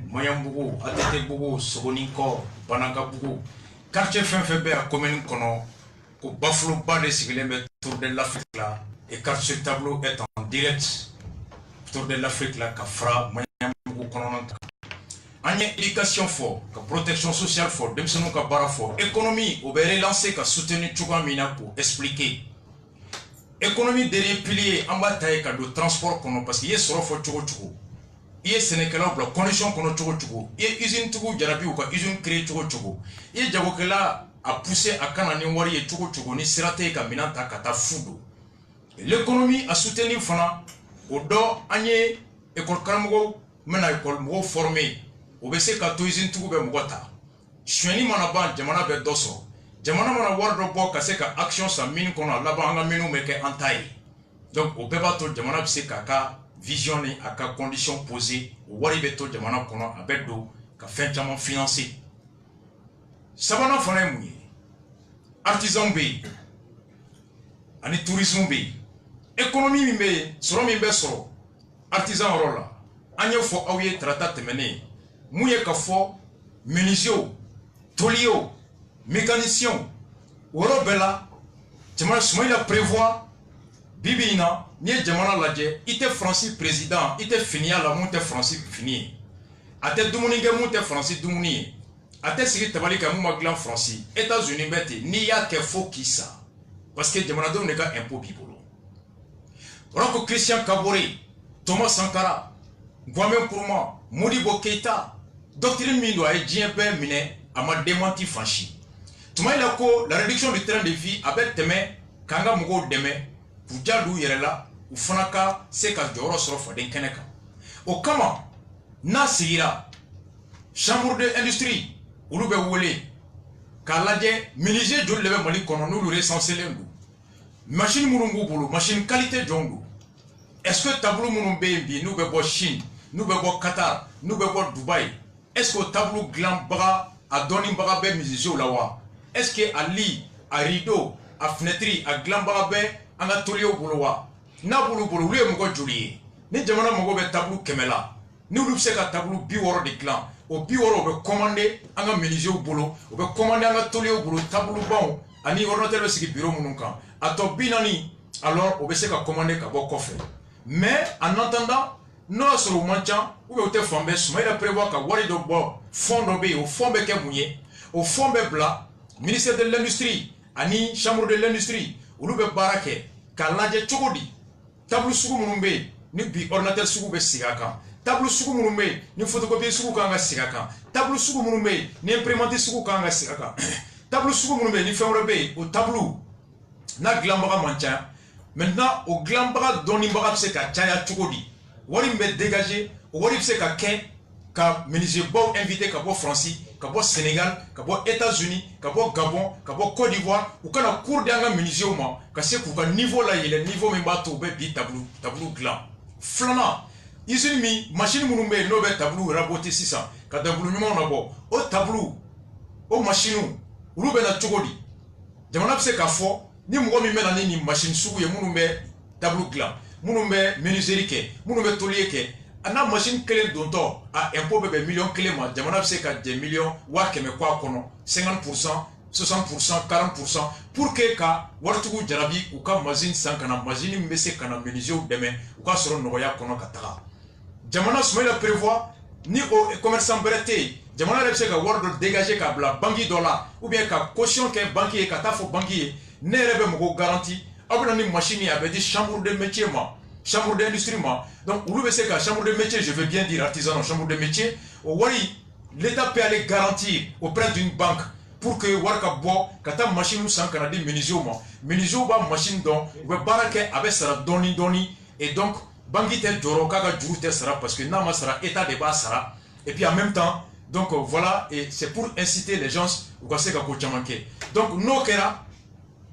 Moyambougou, Atetebugu, Sogoninko, Banagabougou, quartier fin à commune Kono, au Baflo Bas de Sigilem, tour de l'Afrique là, et car ce tableau est en direct, tour de l'Afrique là, Kafra, Moyambougou Kono. En éducation fort, protection sociale fort, demsenu ka bara fort, économie, au relancer, ka soutenir Tchouga Mina pour expliquer. Économie derrière pilier, en bataille, ka de transport kono, parce qu'il y a sur fort Tchougo. Il y a Sénégal, la condition qu'on a Tchougo. Il y a usine Tchougo, Jarabi ou ka usine créée Tchougo. Il y a Djabokela a poussé à Kanani Wari et Tchougo, ni Sirate ka Minanta Kata Fudo. L'économie a soutenu Fana, au dos, Agne, école Karamogo, mena école Mogo formé. Obese ka to usine Tchougo be Mogota. Chouani Manaban, Jamana be Dosso. Jamana Mana Wardo Bo, Kaseka action sa mine qu'on a là-bas, en menu meke antaille. Donc, au Bebato, Jamana Bse Kaka. Visionner à quelles conditions posées au Waribeto de Manakono à Beddo, qu'a fait un financé. Sabana Fana Mouye, artisan B, ani tourisme B, économie B, soro B soro, artisan rola, agneau fo aouye tratat mené, mouye kafo, menisio, tolio, mécanicien, orobella, Jamana Soumaïla prévoit, Bibina, ni jamana ladje ite Francis président ite fini à la monte Francis fini ate dumuni ge monte Francis dumuni ate sigi tabali ka muma glan Francis États-Unis beti ni ya ke fo kisa parce que jamana do ne ka impôt bibolo roko Christian Kabore Thomas Sankara Kwame Nkrumah Modibo Keïta doctrine mi doit être mine ama démenti franchi tuma ila ko la réduction du train de vie avec teme kanga mugo deme pour jadou yerela ou fanaka se ka joro soro foden keneka o kama na sigira chambre de industrie ulu be wole ka laje menuisier jol lebe mali kono no lu recensé lendu machine murungu bulu machine qualité jongu est-ce que tableau munum be bi nous be bo Chine nous be bo Qatar nous be bo Dubaï est-ce que tableau glam baga a doni baga be menuisier lawa est-ce que ali a rideau a fenêtre a glam baga be anga tolio buluwa na bulu bulu le mo joli ni jamana mo be tableau kemela ni lu se ka tableau bi woro de clan o bi woro be commander anga menuisier bulu o be commander anga tolio bulu tableau bon ani ordinateur be sigi bureau mununka ato binani alors o be se ka commander ka bo coffre mais en attendant no sur le manchan ou be te fombe suma ila prévoir ka wari do bo fond do be o fond be ke mouye o fond be bla ministère de l'industrie ani chambre de l'industrie ou be barake ka laje chogodi tableau sugu munumbe ni bi ordinateur sugu be sigaka tableau sugu munumbe ni photocopie sugu kanga sigaka tableau sugu munumbe ni imprimante sugu kanga sigaka tableau sugu munumbe ni fenrebe au tableau na glambara mancha maintenant au glambara doni mbara se ka chaya chugodi wari mbe dégager wari se ka ken ka menuisier bo invité ka bo Francis ka bo Sénégal ka bo États-Unis ka bo Gabon ka bo Côte d'Ivoire ou kana cour d'anga menuisier ma ka se ku ka niveau là il est niveau même bato be bi tableau gland flana ici mi machine munumbe no be tableau raboté 600 ka tableau nyuma na bo o tableau o machine ulu be na chogodi jamana se ka fo ni mgo mi mena ni machine sugu ye munumbe tableau gland munumbe menuiserie ke munumbe tolier ke ana machine clé donto a impôt bebe million clé ma jamana se ka 10 millions wa keme kwa kono 50% 60% 40% pour que ka wartugu jarabi ou ka machine sankana machine mbese kana menuisier deme ou ka soro noya kono kataka jamana smaila prévoit ni au commerçant breté jamana repse ka wardo dégager ka bla banki dollar ou bien ka caution ke banquier ka tafo banquier ne rebe mo garantie abuna ni machine a be di chambre de métier ma chambre d'industrie donc ou le chambre de métier je veux bien dire artisan chambre de métier au wari l'état peut aller garantir auprès d'une banque pour que warka bo kata machine sans canadi menuisier ba machine donc we barake avec sara doni et donc banque tel joro kaga juru tel sara parce que nama sara état de bas sara et puis en même temps donc voilà et c'est pour inciter les gens ou ka se ka ko chamanke donc no kera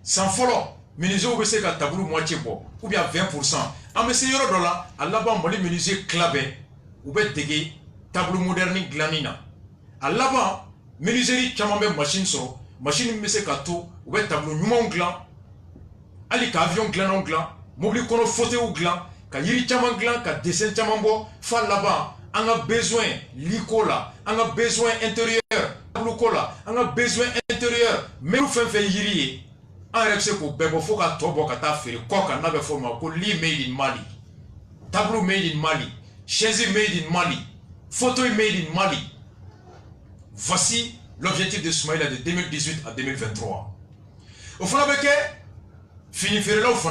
sans follow menuisier ou se ka tableau moitié bo ou bien 20%. En me seyoro dola, à là-bas, on menuisier clabé, ou bien dégué, tableau moderne glanina. À là-bas, menuiserie chamambe machine so, machine mese kato, ou bien tableau numon glan, ali ka avion glan, mobile kono fauteuil ou glan, ka yiri chaman glan, ka dessin chamambo, fa là-bas, on a besoin l'icola, on a besoin intérieur, l'ukola, on a besoin intérieur. Mais nous faisons yiri, en réalité pour bebo faut qu'à tobo kata faire quoi qu'on a fait pour li made in Mali, tableau made in Mali, chaise made in Mali, photo made in Mali. Voici l'objectif de Soumaïla de 2018 à 2023. Au fond avec fini faire là au fond.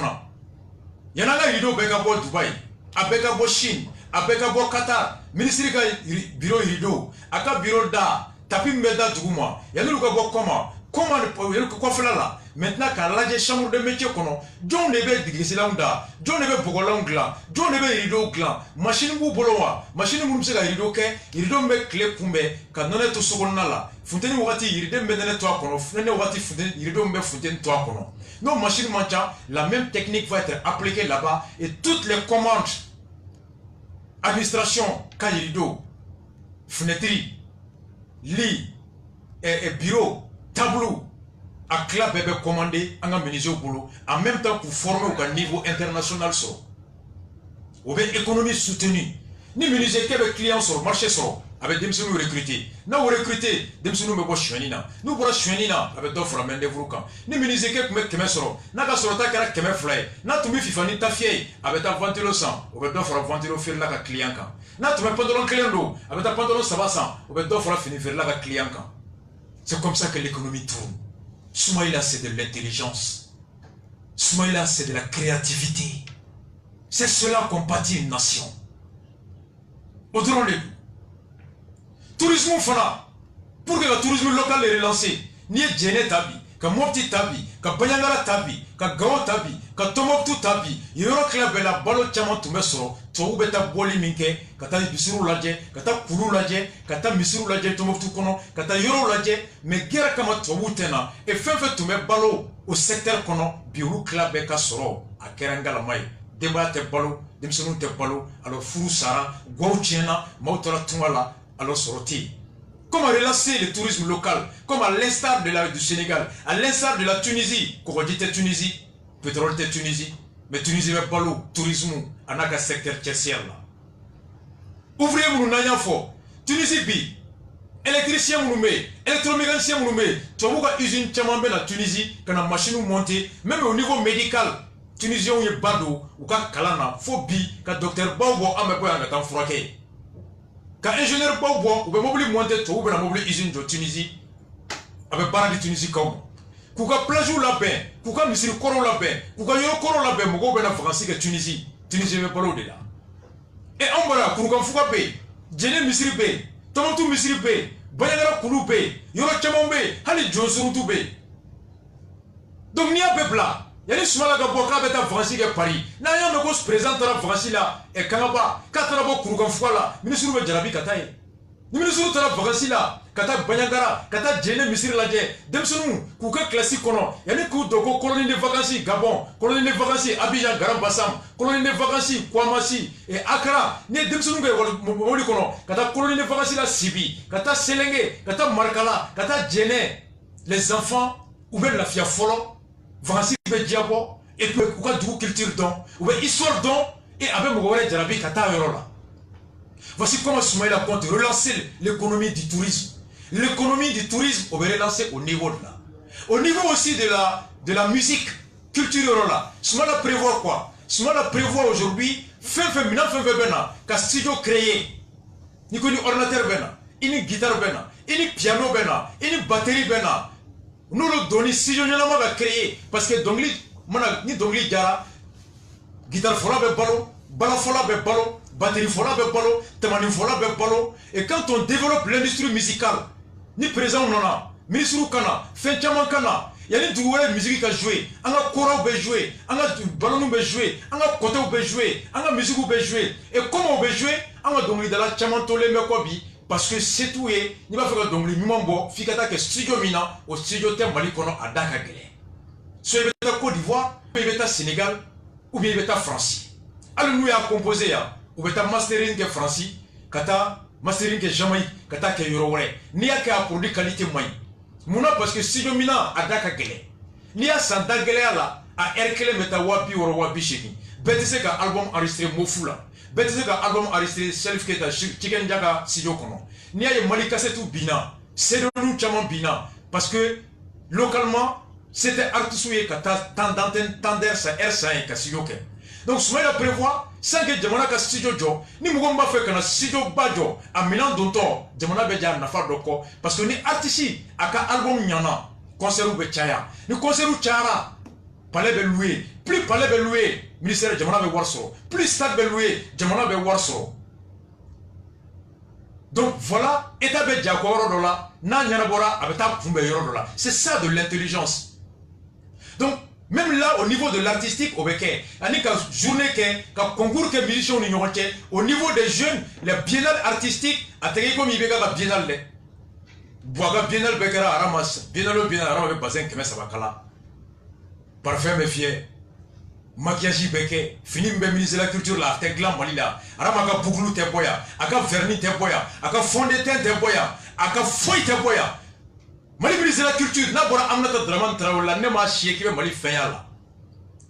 Il y en a là qui ont Bekabo Dubaï, à Bekabo Chine, à Bekabo Qatar, ministre du bureau rideau, à ka bureau da, tapi mbeda Duguma. Il y a nous qui ont comment quoi faire là. Maintenant quand la chambre de métier kono, John Nebe digisi là onda, John Nebe bogolang là, John Nebe rideau gland, machine bu bolowa, machine bu msega rideau ke, rideau me clé kumbe, quand non est tout seconde là. Fontaine wati rideau me nene toi kono, fontaine wati fontaine rideau me fontaine toi kono. Non, machine mancha, la même technique va être appliquée là-bas et toutes les commandes, administration, rideau, fenêtre, lit, et bureau, tableau, à club bébé commandé, en menuisier au boulot, en même temps pour former au niveau international sur. Ou bien économie soutenue. Ni menuisier qui est client sur le marché sur. Avec des personnes recrutées. Nous recruter des personnes qui sont chuenina. Nous pour chuenina avec d'autres femmes de vroukan. Ni menuisier qui est comme sur. N'a qu'à sur ta caractère comme fly. N'a tout mis fifani ta fille avec ta ventilo sang. Avec d'autres femmes ventilo faire la client quand. N'a tout mis pantalon client d'eau. Avec ta pantalon sabassan. Avec d'autres femmes finir faire la client quand. C'est comme ça que l'économie tourne. Soumaïla, c'est de l'intelligence. Soumaïla, c'est de la créativité. C'est cela qu'on bâtit une nation. Au-delà de tourisme fana, pour que le tourisme local est relancé, ni Djene tabi, ka Mopti tabi, ka Banyangara tabi, ka Gao tabi, ka Tomoktu tabi, yoro club la balo chaman tume soro, to beta boli minke, kata bisiru laje, kata kulu laje, kata misiru laje Tomoktu kono, kata yoro laje, mais guerre kama to wutena, et fin tume balo au secteur kono, biuru club ka soro, a kerangala mai, deba te balo, demsonu te balo, alors furu sara, gauchiena, mautora tumala, alors sorti. Comment relancer le tourisme local, comme à l'instar du Sénégal, à l'instar de la Tunisie, Korodite Tunisie, pétrole de Tunisie, mais Tunisie n'est pas le tourisme, en a qu'un secteur tertiaire là. Ouvrier-vous n'ayant fort, Tunisie bi, électricien nous met, électromécanicien nous met, tu vois une usine tchamambé la Tunisie, quand la machine monte, même au niveau médical, Tunisien ou Bado, ou quand Kalana, faut bi, quand docteur Bobo a me boire en froqué. Quand ingénieur Bobo, ou bien mobile monté, ou bien mobile usine de Tunisie, avec barre de Tunisie comme. Kouka plajou la bain, kouka misiri koro la bain, kouka yoro koro la bain, mogo ben la France que Tunisie. Tunisie veut pas au-delà. Et en bas, kouka fouka paye, djene misiri paye, tomatou misiri paye, bayagara koulou paye, yoro chamombe, hali jonsuru tout paye. Donc n'y a pas là. Il y a des gens qui ont été en France et Paris. Il y a des gens qui se présentent en France et Kanaba, Katarabo Kouroukanfouala, ministre de Jarabi Kataï. Le ministre de la France là, Kata Banyangara, Kata Djene Misiri Ladje, Demsonu, Kouka classique kono. Il y a des coups de colonie de vacances Gabon, colonie de vacances Abidjan, Garam Bassam, colonie de vacances Kouamassi et Accra. Il y a des Demsonu Moli kono, Kata colonie de vacances là Sibi, Kata Selenge, Kata Markala, Kata Djene. Les enfants, ouvrent la fia follow. Vansi be diabo et puis quoi du culture don ou bien histoire don et avec Mougoure Djarabi Kata Yorola. Voici comment Soumaïla compte relancer l'économie du tourisme. L'économie du tourisme on va relancer au niveau de là. Au niveau aussi de la musique culture Yorola. Soumaïla prévoit quoi? Soumaïla prévoit aujourd'hui fin bena qu'un studio créé. Ni connu ordinateur bena, une guitare bena, une piano bena, une batterie bena. Nous le donnons si je ne l'ai pas créé parce que Dongli, ni Dongli Djara, guitare fola be ballon, bala fola be ballon, batterie fola be ballon, tamani fola be ballon. Et quand on développe l'industrie musicale, ni présent on en a, ministre kana, fin chaman kana, il y a des doués musique qui a joué, on a choraux be joué, on a ballon be joué, on a côté be joué, on a musique be joué. Et comment on be joué, on a Dongli de la chaman tole me kobi. Parce que c'est tout et il va faire donc le mimambo, fikata que studio mina au studio tem Mali kono à Dakar Guinée. Soit il est à Côte d'Ivoire, ou il est à Sénégal, ou bien il est à France. Alors nous avons composé ou bien mastering que France, kata mastering que Jamaïque, kata que Yoroware. Ni a qu'à produire qualité moyen. Mouna parce que studio mina à Dakar Guinée. Ni a Santa Guinée là à Erkele meta wabi ou wabi chéni. Bête c'est qu'un album enregistré Mofula. bɛɛ tɛ se ka album enregistré Salif Keita Chicken Jaka studio kɔnɔ n'i y'a ye Mali cassette bina CD caman bina parce que localement c'était artiste ye ka taa temps d'antenne temps d'air sa air sa ye ka studio kɛ donc Soumaïla prévoit sans que jamana ka studio jɔ ni mɔgɔ min b'a fɛ ka na studio ba jɔ a minɛn dontɔ jamana bɛ jɛ a nafa dɔ kɔ parce que ni artiste a ka album ɲana concert bɛ caya ni concert cayara palais bɛ loué plus palais bɛ loué ministère jamana bɛ wari sɔrɔ plus stade bɛ loué jamana bɛ wari sɔrɔ donc voilà état bɛ ja yɔrɔ dɔ la n'a ɲɛnabɔra a bɛ taa kunbɛn yɔrɔ dɔ la c'est ça de l'intelligence donc même là au niveau de l'artistique au beke ani ka journée ke ka concours ke musiciens ni ɲɔgɔn cɛ au niveau des jeunes les biennales artistiques a tɛgɛ comme i bɛ ka biennale dɛ Bouaga biennale bɛ kɛra arama biennale o biennale arama bɛ bassin 300 kala parfum bɛ fiyɛ maquillage bɛ kɛ fini min bɛ ministre de la culture la a tɛ dilan Mali la arama ka bouclou tɛ bɔ yan a ka vernis tɛ bɔ yan a ka fond de teint tɛ bɔ yan a ka foyi tɛ bɔ yan Mali ministre de la culture n'a bɔra Aminata Dramane Traoré la ne m'a chier k'i bɛ Mali fɛnya la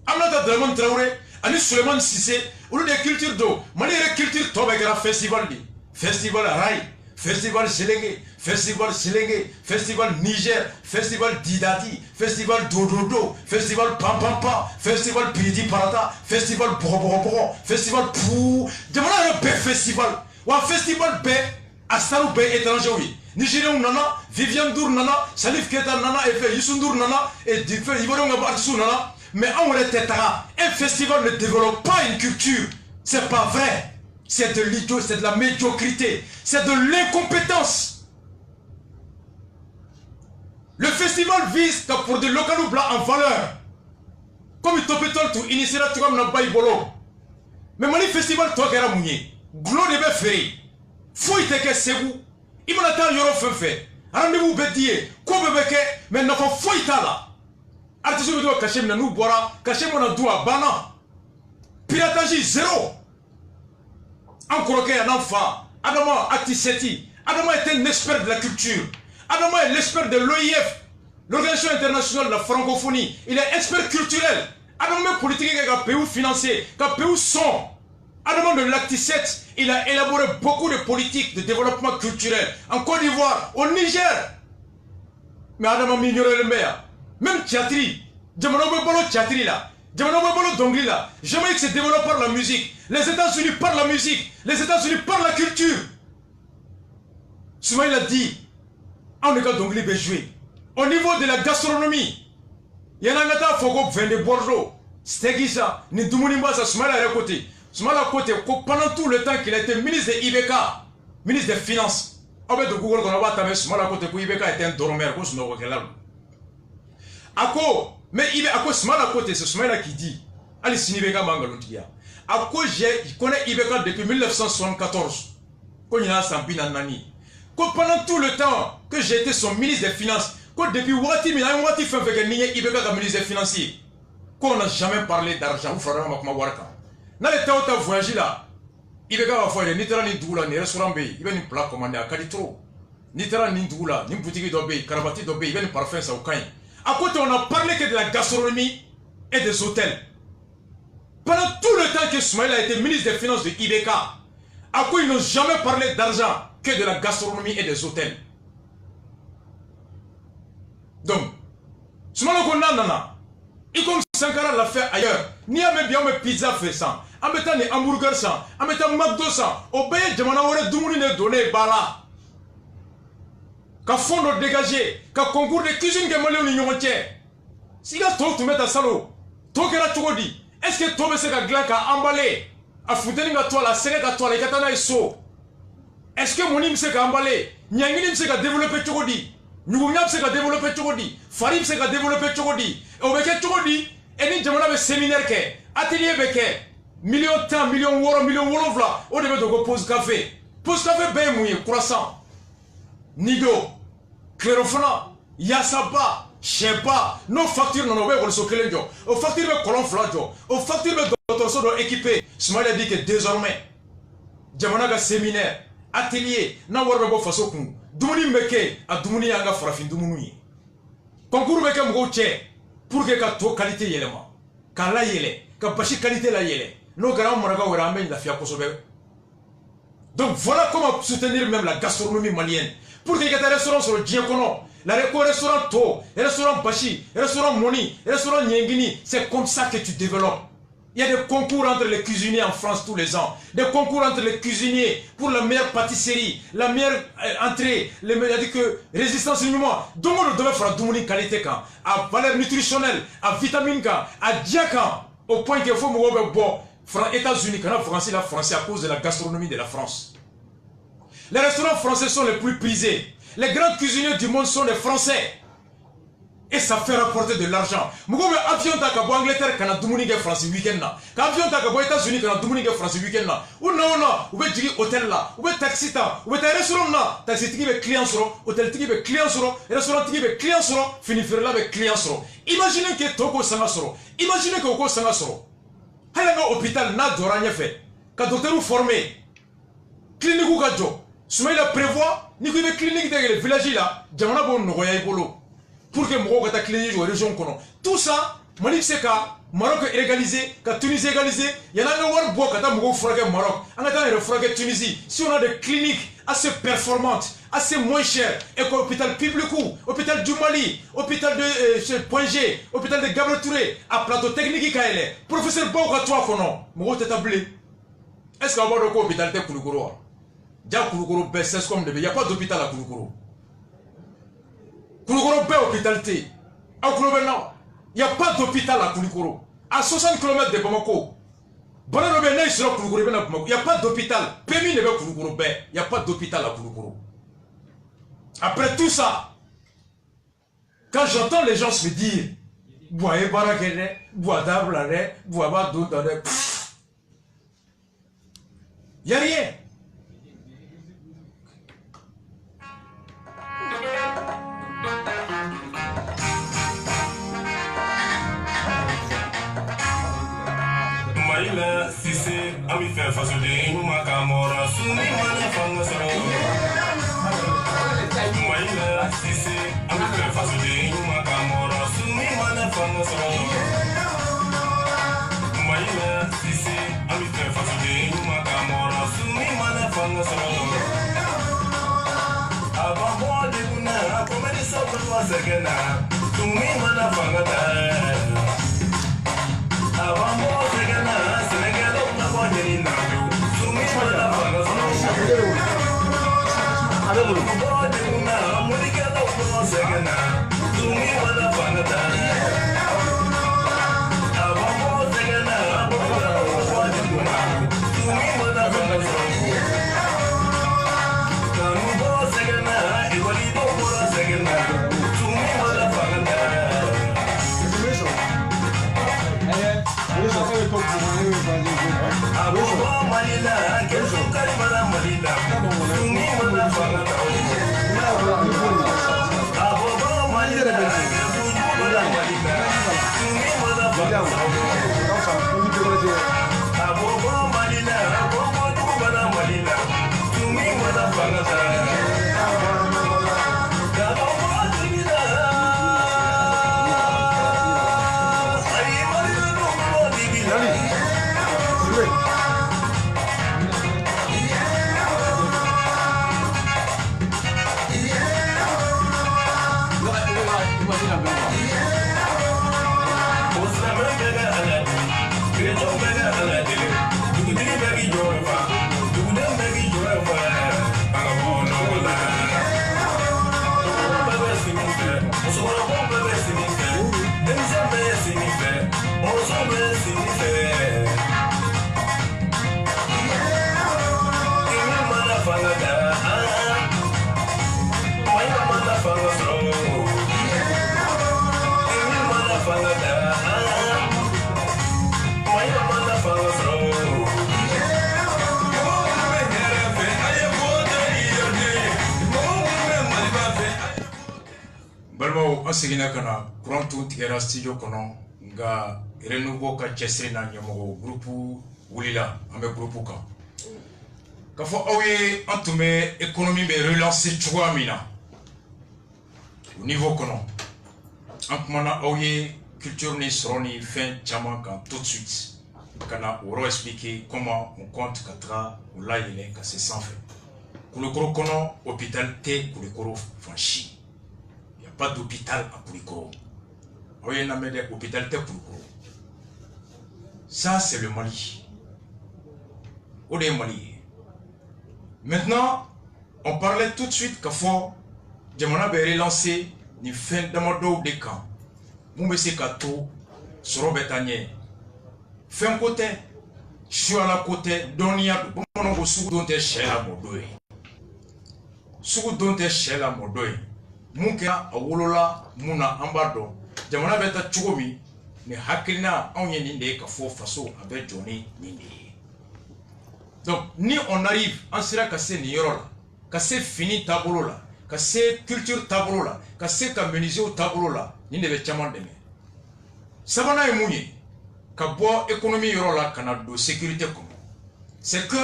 Aminata Dramane Traoré ani Souleymane Cissé olu de culture do Mali yɛrɛ culture tɔ bɛ kɛra festival de festival Rai festival Selenge festival Selenge festival Niger festival Didati festival Dododo festival Pampampa festival Piridi Parata festival Boro festival Pou jamana yɛrɛ bɛɛ festival wa festival bɛɛ a star bɛɛ étranger yi Nigériens nana, Viviane Ndour nana, Salif Keita nana, et Youssou Ndour nana, et Ivoiriens nana, mais on était là. Un festival ne développe pas une culture. C'est pas vrai. C'est de l'idiot, c'est de la médiocrité, c'est de l'incompétence. Le festival vise pour des locaux blancs en valeur. Comme il topé tout, initiera tout comme n'a pas bolo. Mais le festival toi qui a mouillé, glo de beffé, faut y te c'est vous. Il m'a dit yoro fait rendez-vous bédié ko bébé mais n'a pas foi là artiste bi do cacher na nous bora cacher mon doigt bana piratage zéro encore que un enfant Adama Atiseti Adama est un expert de la culture Adama est l'expert de l'OIF l'organisation internationale de la francophonie il est expert culturel Adama est politique qui a pays financier qui a pays son Adama de l'Acti 7 il a élaboré beaucoup de politiques de développement culturel en Côte d'Ivoire, au Niger. Mais Adama mignoré le maire. Même Tchatri, Djamano Bolo Tchatri là, Djamano Bolo Dongli là, Jamaïque se développe par la musique. Les États-Unis par la musique, les États-Unis par la culture. Soumaïla a dit, on est Dongli peut jouer. Au niveau de la gastronomie, il y a un gars Fogo vend de Bordeaux, Stegisa, Nidoumounimba, ça Soumaïla a côté. Soumaïla côté, pendant tout le temps qu'il a été ministre de IBK, ministre des Finances, on va de Google qu'on va taper Soumaïla côté pour IBK était un dormeur, pour Soumaïla côté là. Ako, mais Ako Soumaïla côté, c'est Soumaïla qui dit, allez, si IBK Mangalontia. Ako, je connais IBK depuis 1974, quand il y a un Sampina Nani. Pendant tout le temps que j'ai été son ministre des Finances, depuis Wati, il y a un Wati fait que IBK comme ministre des Financiers, qu'on n'a jamais parlé d'argent, vous ferez un peu de dans les temps où tu as voyagé là, il y a des ni tera ni doula, ni restaurant, il y a une plat commandé à Kaditro. Ni tera ni doula, ni boutique d'obé, Karabati d'obé, il y a une parfum ça au Kain. À côté, on a parlé que de la gastronomie et des hôtels. Pendant tout le temps que Soumaïla a été ministre des Finances de IBK, à quoi ils n'ont jamais parlé d'argent que de la gastronomie et des hôtels. Donc, Soumaïla Konanana, et comme Sankara l'a fait ailleurs, ni à même bien mes pizza fait ça, en mettant des hamburgers ça, en mettant McDo ça, au pays de Manaware Doumouni ne donné bala. Qu'à fond de dégager, qu'à concours de cuisine que Malé ou l'Union entière. Si tu as tout tu mets à salo, toi qui as tout dit, est-ce que toi c'est qu'à glan qu'à emballer, à foutre à toi la serre à toi les katana et so. Est-ce que mon im c'est qu'à emballer, Nyangin c'est qu'à développer tout dit. Nous c'est qu'à développer tout dit. Farim c'est qu'à développer tout dit. Et au béquet tout dit, et ni jamana be séminaire que, atelier béquet, million temps, million wolo vla, on devait donc pause café. Pause café ben mouillé, croissant. Nido, Clérofona, Yassaba, Chepa, nos factures n'ont pas eu le aux factures de colon flajo, aux factures de d'autres équipés. Soumaïla a dit que désormais, Djamanaga séminaire, atelier, n'a pas de façon qu'on. Doumouni Mbeke, à Doumouni Yanga Farafin Doumouni. Concours Mbeke Mgoche, pour que la qualité yéléma, qu'à la yélé, qu'à bachi qualité la yélé, Nos grands Moraga ou Ramène la Fia Kosobe. Donc voilà comment soutenir même la gastronomie malienne. Pour qu'il y ait des restaurants sur le Djiakono, le restaurant To, le restaurant Bashi, le restaurant Moni, le restaurant Nyengini, c'est comme ça que tu développes. Il y a des concours entre les cuisiniers en France tous les ans. Des concours entre les cuisiniers pour la meilleure pâtisserie, la meilleure entrée, les meilleures résistance immunitaire. Donc on devait faire une qualité à valeur nutritionnelle, à vitamine, à diacan, au point qu'il faut me voir États-Unis, quand la France à cause de la gastronomie de la France. Les restaurants français sont les plus prisés. Les grands cuisiniers du monde sont les Français. Et ça fait rapporter de l'argent. Mugo be avion ta ka bo Angleterre kana dumuni ge France weekend na. Ka avion ta ka bo États-Unis kana dumuni ge France weekend na. Ou be jigi hôtel là, ou be taxi ta, ou be ta restaurant na, taxi tigi be client soro, hôtel tigi be client soro, restaurant tigi be client soro, fini faire là be client soro. Imaginez que toko sanga soro. Imaginez que oko sanga soro. Halanga hôpital na doranya fait. Ka docteur formé. Clinique ou ka jo. Soumaïla prévoit ni ko be clinique de le village là, jamana bo nogoya ibolo. Pour que Moro gata clinique ou région kono. Tout ça, Malik Seka, Maroc est égalisé, que Tunisie est égalisé. Il y en a un war bois kata Moro frage Maroc. On a un frage Tunisie. Si on a des cliniques assez performantes, assez moins chères, et que l'hôpital public ou hôpital du Mali, hôpital de Point G, hôpital de Gabriel Touré, à plateau technique Kaele, professeur Boga toi kono, Moro t'établi. Est-ce qu'on va voir l'hôpital de Kouloukoro? Dia Kouloukoro baisse comme il n'y a pas d'hôpital à Kouloukoro. Kouloukoro est hôpitalité. Il n'y a pas d'hôpital à Kouloukoro. À 60 km de Bamako. Il n'y a pas d'hôpital. Pémi ne veut Kouloukoro. Il n'y a pas d'hôpital à Kouloukoro. Après tout ça, quand j'entends les gens se dire Boye Barakene, Boye Dablane, Boye Badoudane, il n'y a rien. Si c'est à mi faire face de nous, ma camora, sous mes mains, femme, ça va. Si c'est à mi faire face de nous, ma camora, sous mes mains, femme, ça va. Si c'est à mi faire face de nous, ma camora, sous mes mains, femme, ça va. Avant moi, de Buna, comme elle est sortie de la Segana, sous mes mains, femme, avant moi, Segana, Sénégal, on a pas gagné n'a plus. Sous mes mains, la femme, ça va. Avant moi, de Buna, Monica, on a Segana, sous mes mains, la femme, ça va. Avant moi, Segana, on a de Buna, sous mes mains, la femme, ça va. Quand nous voyons Segana, et Walido, on a Segana, sous mes mains, la femme, ça va. Abo malila, kesu karimala malila, sumi wala fanga tawo. Abo malila, kesu wala malila, sumi wala fanga tawo. Abo malila, kesu wala malila, sumi wala fanga tawo. an seginna ka na courant tun tigɛra studio kɔnɔ nka renouveau ka cɛsiri n'a ɲɛmɔgɔ groupe wulila an bɛ groupe kan k'a fɔ aw ye an tun bɛ économie bɛ relancer cogoya min na au niveau kɔnɔ an kumana aw ye culture ni sɔrɔ ni fɛn caman kan tout de suite kana oro expliquer comment on compte katra ou là il est cassé sans fait. Koulikoro kono hôpital T Koulikoro franchi. Il n'y a pas d'hôpital à Koulikoro. Il y a un hôpital T Koulikoro. Ça c'est le Mali. Où est Mali? Maintenant, on parlait tout de suite qu'il faut Djamana Béré lancer une fin d'amado de camp. Moumese Kato, Soro Betanye. Fin côté, je suis à la côté, Donia, Bomono Sou dont est Shela Modoé. Sou dont est Shela Modoé. Mouka, Awolola, Mouna, Ambado, Djamana Beta Choumi, ne Hakina, on y est Kafo Faso, avec Johnny Nindi. Donc, ni on arrive, on sera cassé Niorola, cassé fini tableau là, cassé culture tableau là, cassé menuisier tableau là, ni ne veut jamais demain. Savana et Mouni, Kabo économie Yorola, Canada, sécurité commun. C'est que,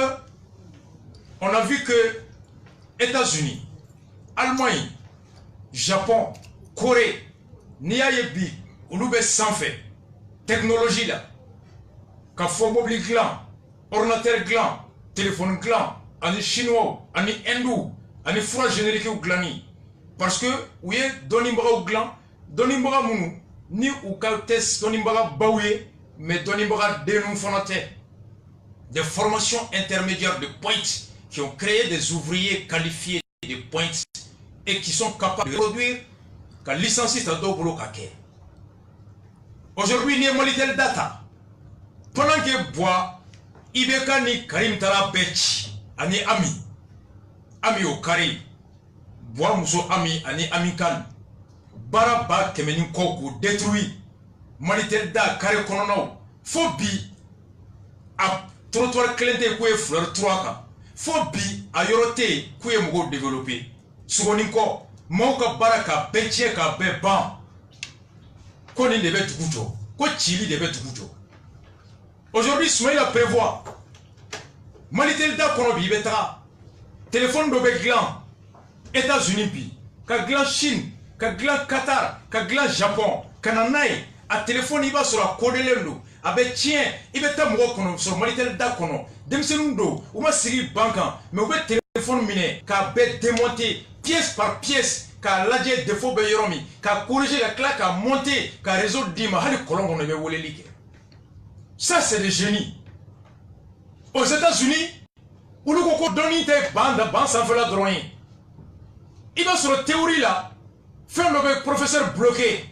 on a vu que États-Unis, Allemagne, Japon, Corée, Niayebi, Ouloube sans fait, technologie là, Kafo mobile gland, ordinateur gland, téléphone gland, ani chinois, ani hindou, ani froid générique ou glani. Parce que, oui, donimbaga ou gland, donimbaga mounou, ni ou kaltes, donimbaga baouye, mais donimbaga dénou fonate. Des formations intermédiaires de pointe qui ont créé des ouvriers qualifiés de pointe et qui sont capables de produire qu'à licencier ta double kake. Aujourd'hui, il y a Malitel Data. Pendant que bois, Ibeka ni Karim Tala Bech, ani Ami au Karim, bois Mousso Ami, ani Amikan, Baraba Kemenin Koku détruit, Malitel Da Kare Konono, Fobi, à trottoir Clente Koué Fleur 3, Fobi, à Yorote Koué Mogo développé, Sougoninko, Mauka Baraka, Beche Ka Beban, Koni de Bet Goujo, Ko Chili de Bet Goujo. Aujourd'hui, Soumaïla prévoit Malitel da konobi ibetara téléphone dobe gland États-Unis ka gland Chine ka gland Qatar ka gland Japon kananaï a téléphone iba sur la kodelendo abe tien ibeta mo kono sur Malitel da kono demsenundo ou ma siri bankan mais obe téléphone mine ka be démonter pièce par pièce ka ladje défaut be yoromi ka corriger la claque à monter ka réseau dima hali kolongo ne be wolelike. Ça, c'est le génie. Aux États-Unis, où nous avons donné des bandes sans faire la drawing. Il va sur la théorie là, faire le professeur bloqué,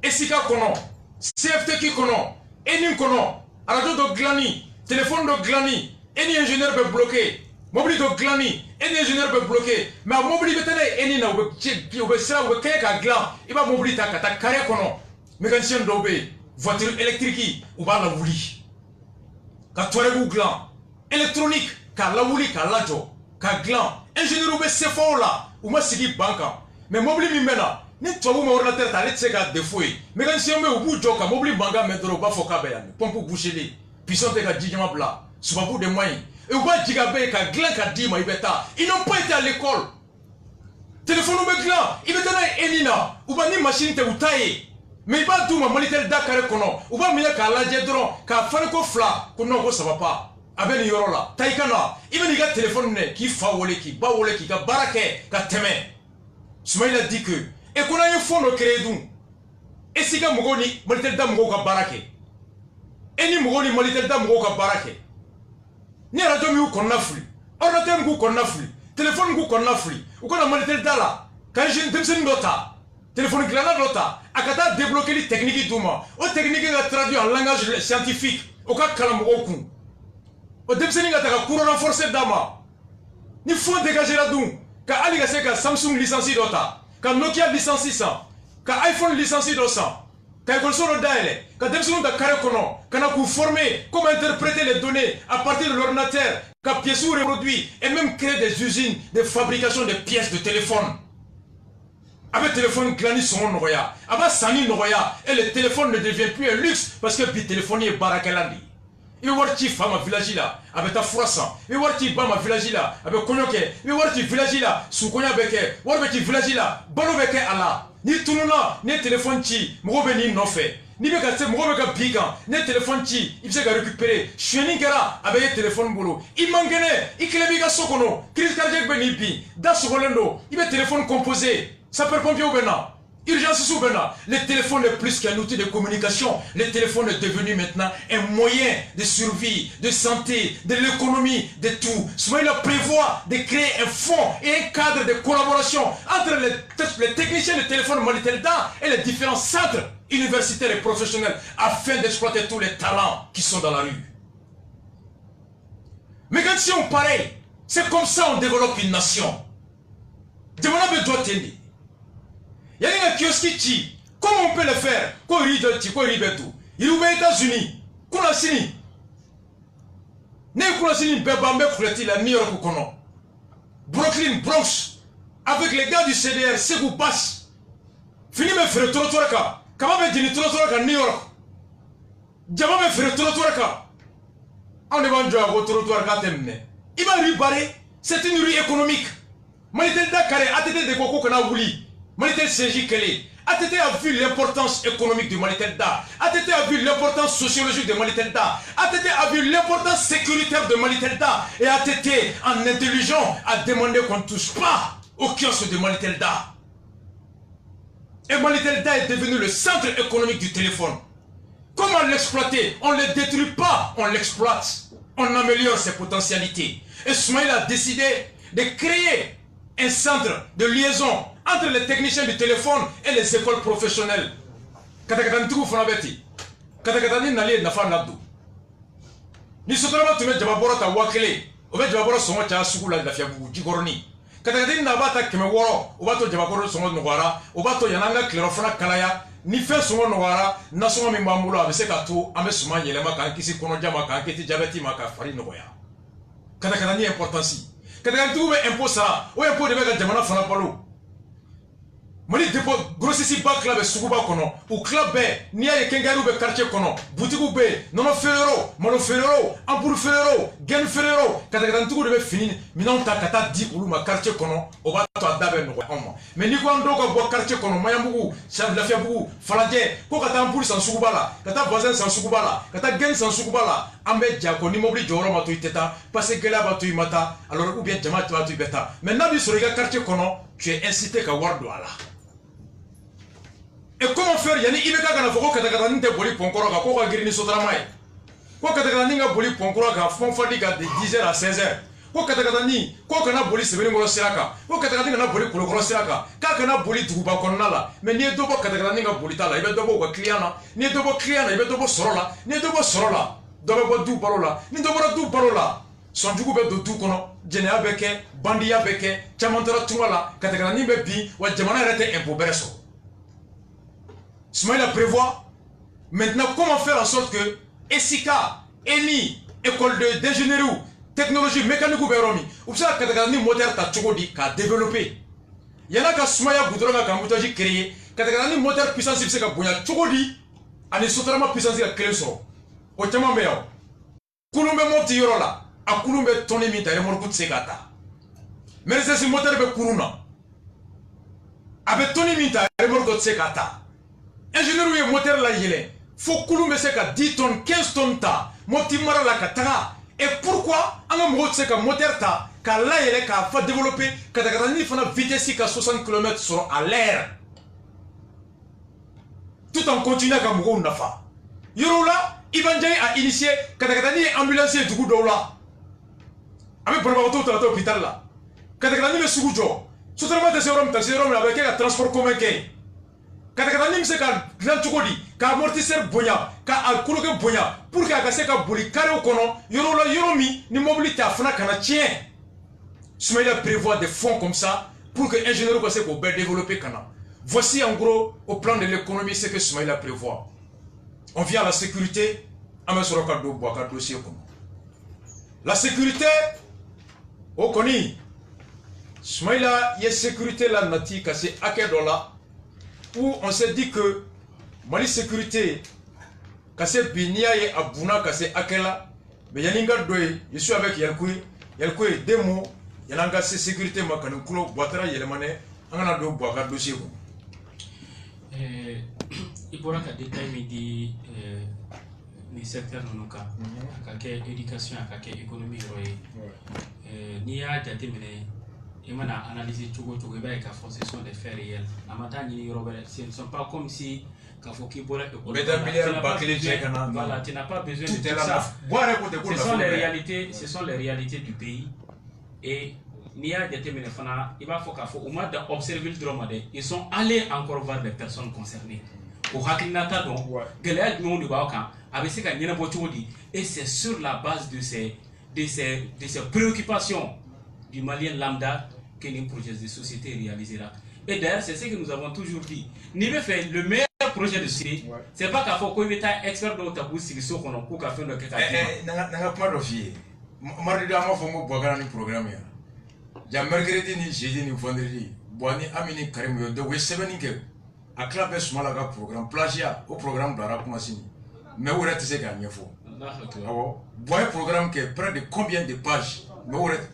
Esika Kono, CFT qui Kono, Enim Kono, radio de Glani, téléphone de Glani, Eni ingénieur peut bloquer, mobile de Glani, Eni ingénieur peut bloquer, mais à mobile de Télé, Eni na ou sera ou Kaya Glan, il va mobile ta carré Kono, mécanicien d'obé. Voiture électrique ou pas la wouli. Ka toilet gland. Électronique, ka la wouli, ka la jo. Ka gland. Ingénieur ou be sefo là. Ou ma sigi banka. Mais mobile mi mena. Ni toi ou ma ordinateur ta lettre ka défoué. Mécanicien me ou bou jo ka mobile banga metro ba foka be yani. Pompe boucher puissance ka dijama bla. Subabu de moyens. Et ou ba jigabe ka gland ka di ma ibeta. Ils n'ont pas été à l'école. Téléphone ou be gland. Ibeta na enina. Ou ba ni machine te utaye. Mais il va tout ma Malitel Dakar kono ou va mieux qu'à la djedron qu'à faire ko fla qu'on ne ça va pas avec yorola taikana il va niga téléphone ne qui fa wole qui ba wole qui ka barake ka teme Soumaïla dit que et qu'on a un fond de crédit et si ka mugoni Malitel da mugo ka barake et ni mugoni Malitel da mugo ka barake ni radio mi ou qu'on a flux ordinateur mi qu'on a flux téléphone mi qu'on a flux ou qu'on a Malitel da là quand je ne sais pas téléphone glana dota akata débloquer les techniques douma o technique ga traduit en langage scientifique o ka kalamugo kun o demseni ga ta courant renforcé dama ni faut dégager la dou ka ali ga se ka Samsung licencié dota ka Nokia licencié ça ka iPhone licencié dota ka école solo daele ka demseni da carré kono kana ku former comment interpréter les données à partir de l'ordinateur ka pièces ou reproduit et même créer des usines de fabrication de pièces de téléphone. Avec le téléphone glani son noya, avec sani noya, et le téléphone ne devient plus un luxe parce que le téléphone est barakalandi. Il va voir qui femme à village là, avec ta froissant. Il va voir qui bam à village là, avec konyoke. Il va voir qui village là, sous konya beke. Voir qui village là, balo beke ala. Ni tununa, ni téléphone chi, mro beni no fait. ni be ka se mo be ka bigan ne téléphone ci il se ka récupérer cheni kera avec téléphone bolo i mangene i klebi ka sokono crise cardiaque be ni bi da sokolendo i be téléphone composé sapeur pompier ou bena urgence sous bena le téléphone est plus qu'un outil de communication. Le téléphone est devenu maintenant un moyen de survie, de santé, de l'économie, de tout. Soumaïla prévoit de créer un fonds et un cadre de collaboration entre les techniciens de téléphone Mali-Telda et les différents centres universitaires et professionnels afin d'exploiter tous les talents qui sont dans la rue. Mais quand si on pareil, c'est comme ça on développe une nation. Demandez doit tenir. Il y a un kiosque qui, comment on peut le faire? Quoi il est aux États-Unis, Kounasini. Ne Kounasini, Bebambe, Koulati, la New York, Brooklyn, Bronx, avec les gars du CDR, c'est vous passe. Fini me faire Torotoraka, comment me dire Torotoraka, New York? Jama me faire Torotoraka. On est vendu à votre Torotoraka, il va lui barrer, c'est une rue économique. Mali-Telda Kare, ATT de Koko Kanavouli. Mali-Telda CJ Kele. ATT a vu l'importance économique de Mali-Telda. ATT a vu l'importance sociologique de Mali-Telda. ATT a vu l'importance sécuritaire de Mali-Telda. Et ATT, en intelligent, a demandé qu'on ne touche pas au kiosque de Mali-Telda. Et Mali-Telda est devenu le centre économique du téléphone. Comment l'exploiter? On ne le détruit pas, on l'exploite. On améliore ses potentialités. Et Soumaïl a décidé de créer un centre de liaison entre les techniciens du téléphone et les écoles professionnelles. Katakatantoukou Fonabeti. Katakatani Nali Nafa Nabdou. Ni sotorama tu mets Jababora ta wakele. Obe Jababora songo cha sukula la fiabu jigoroni. Katakatani Nabata Kemeworo. Obato Jababora songo Nogara. Obato Yananga Clerofona Kalaya. Ni fait songo Nogara. Nasonga Mimambulo Abeseka tu. Ame Suma Yelema Kankisi Konojama Kanketi Jabeti Maka Fari Nogoya. Katakatani importance. Katakatantoukou be impôt ça. Ou impôt de Mega Jamana Fonapalo. Mali dépôt grossissi ba club sukuba kono ou club be ni ay kengaru be quartier kono boutique be nono ferrero malo ferrero ampuru ferrero gen ferrero katakantuku de be fini minon ta kata di uluma quartier kono o ba to adabe no ko mais ni ko ando ko bo quartier kono mayambugu chef la fiabugu falanje ko kata ampuru sans sukuba la kata voisin sans sukuba la kata gen sans sukuba la ambe jako ni mobili joro mato iteta parce que là ba to imata alors ou bien jama to atu beta mais nabi sur le quartier kono tu es incité ka wardo ala. Et comment faire? Yani ibeka kana foko katakatani te boli ponkoro ka ko ka girini sotramai. Ko katakatani nga boli ponkoro ka fon fadi ka de 10h à 16h. Ko katakatani ko kana boli sebeni ngoro siraka. Ko katakatani kana boli kulokoro siraka. Ka kana boli tukuba konnala. Mais ni dobo katakatani nga boli tala ibe dobo ko client ni dobo client ibe dobo sorola. Ni dobo sorola. Dobo ko du parola. Ni dobo du parola. Son jugu be do du kono. Jenia beke, bandiya beke, chamantara tumala, katakatani be bi wa jamana rete impo bereso. Soumaïla prévoit maintenant comment faire en sorte que ESICA, ENI, école d'ingénierie, technologie, mécanique ou béromi, ou ça katakani moteur ta chogodi ka développer. Il y en a qui Soumaïla Boudronga ka moutaji créé, katakani moteur puissance c'est ka bonya chogodi, ani sotrama puissance ka créé so. O chama meo. Kulumbe moti yorola, a kulumbe toni minta remorku tsekata. Mais c'est moteur be kuruna. Abe toni minta remorku tsekata. Ingénieur ou moteur la yele, faut que l'on se 10 tonnes, 15 tonnes ta, motimara la katara. Et pourquoi un moteur ta, car la yele ka fa développer, katakatani fana vitesse à 60 km sur à l'air. Tout en continuant à Mougon Nafa. Yorola, Ivanjay a initié, katakatani ambulancier du Goudola. Avec Bravato à l'hôpital là. Katakatani le Sugujo. Soutellement de sérum, avec un transport commun. Katakatani me se ka grand chokodi ka amortisseur bonya ka alkoloke bonya pour que akase ka boli kare kono yoro la yoro mi ni mobilité afna kana tien. Soumaïla prévoit des fonds comme ça pour que ingénieur passe ko bien développer kana. Voici en gros au plan de l'économie ce que Soumaïla prévoit. On vient à la sécurité à mesure ka do bois ka dossier kono. La sécurité au koni Soumaïla y sécurité la nati ka c'est akedola où on s'est dit que Mali sécurité, Kase Binia et Abuna Kase Akela, mais Yaninga Doye, je suis avec Yalkoui, deux mots, Yananga sécurité, Makanukulo, Boatara, Yelemane, Angana Do Boaka dossier. il pourra ka détail midi ni secteur non ka ka ke éducation ka ke économie roye ni ya jate mene imana analyser tugo ba ka ce sont des faits réels amata ni robert ce ne sont pas comme si ka fo ki bora voilà tu n'as pas besoin de tout ça. Ce sont les réalités du pays et Nia déterminé fana il va faut qu'à au moins d'observer le drame ils sont allés encore voir les personnes concernées au hakinata donc gelal nous du baokan avec ce qu'a nyena bochodi et c'est sur la base de ces préoccupations du malien lambda que les projets de société réalisera. Et d'ailleurs c'est ce que nous avons toujours dit ni fait le meilleur projet de société c'est pas qu'à faut qu'on mette un expert dans ta bouche sur qu'on a pour faire le nanga pas de fille mardi dama fongo bogana ni programme ya ja mercredi ni jeudi ni vendredi boani amini karim yo de wesebeni ke akla be smala ga programme plagia au programme dara kuma sini mais où est ce gagné fo awo boy programme que près de combien de pages mais où est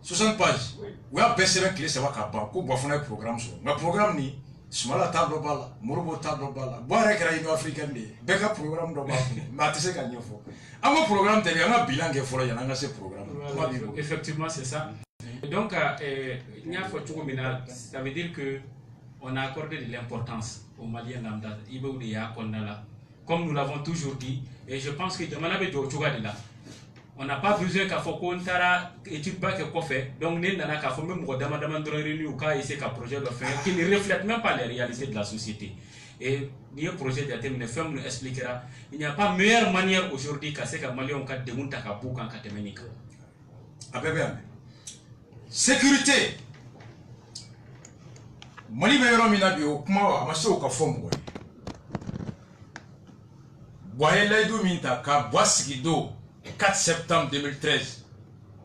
60 pages ou a beseben clé ça va ka ba ko bofuna programme so ma programme ni smala tablo bala murubo tablo bala boy kra ino africaine de beka programme do ba ma te se gagné fo amo programme tele nga bilan ke folo yana nga ce programme effectivement c'est ça. Donc, ça veut dire que on a accordé de l'importance aux Maliens lambda. Comme nous l'avons toujours dit, et je pense que on n'a pas besoin qu'à faut qu'on tara étude pas que quoi fait. Donc, nous n'avons qu'à faut même projet de faire qui ne reflète même pas les réalités de la société. Et le projet de terme nous expliquera. Il n'y a pas meilleure manière aujourd'hui qu'à ce que Maliens ont de montaka pour qu'en catéménique. Sécurité. Mali be yoro mina bi o kuma amaso ka fom boy. Boye laidu minta ka bwasigido 4 septembre 2013.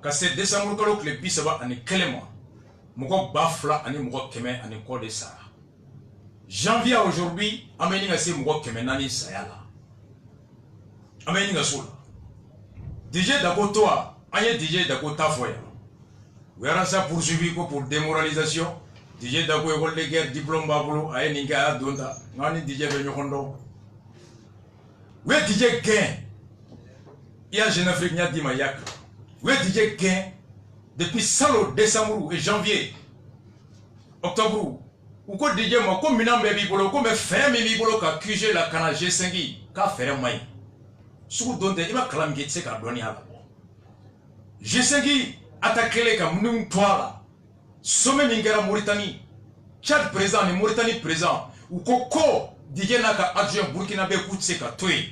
Ka c'est décembre ko le bisaba ani kelema. Moko bafla ani moko keme ani ko de sara. Janvier aujourd'hui ameni nga se moko keme nani sayala. Ameni nga sola. DJ Dakoto anye DJ Dakota foya. Nous avons ça poursuivi pour démoralisation. DJ Dago école de guerre, diplôme babolo, aye ninga a donda. Ngani DJ Benyokondo. Oui, DJ Gain. Il y a Jeune Afrique Nya Dima Yak. Oui, DJ Gain. Depuis salo décembre et janvier. Octobre. Ou quoi DJ ma comme minam baby bolo, comme faire mi bolo ka QG la kana G5 ka faire mai. Sous donde il va clamguer c'est ka doni ala. G5 attaquer les Cameroun toi sommet Mingera Mauritanie, Tchad présent et Mauritanie présent, ou Koko, Digena ka adjoint Burkina Faso Koutse ka Toy.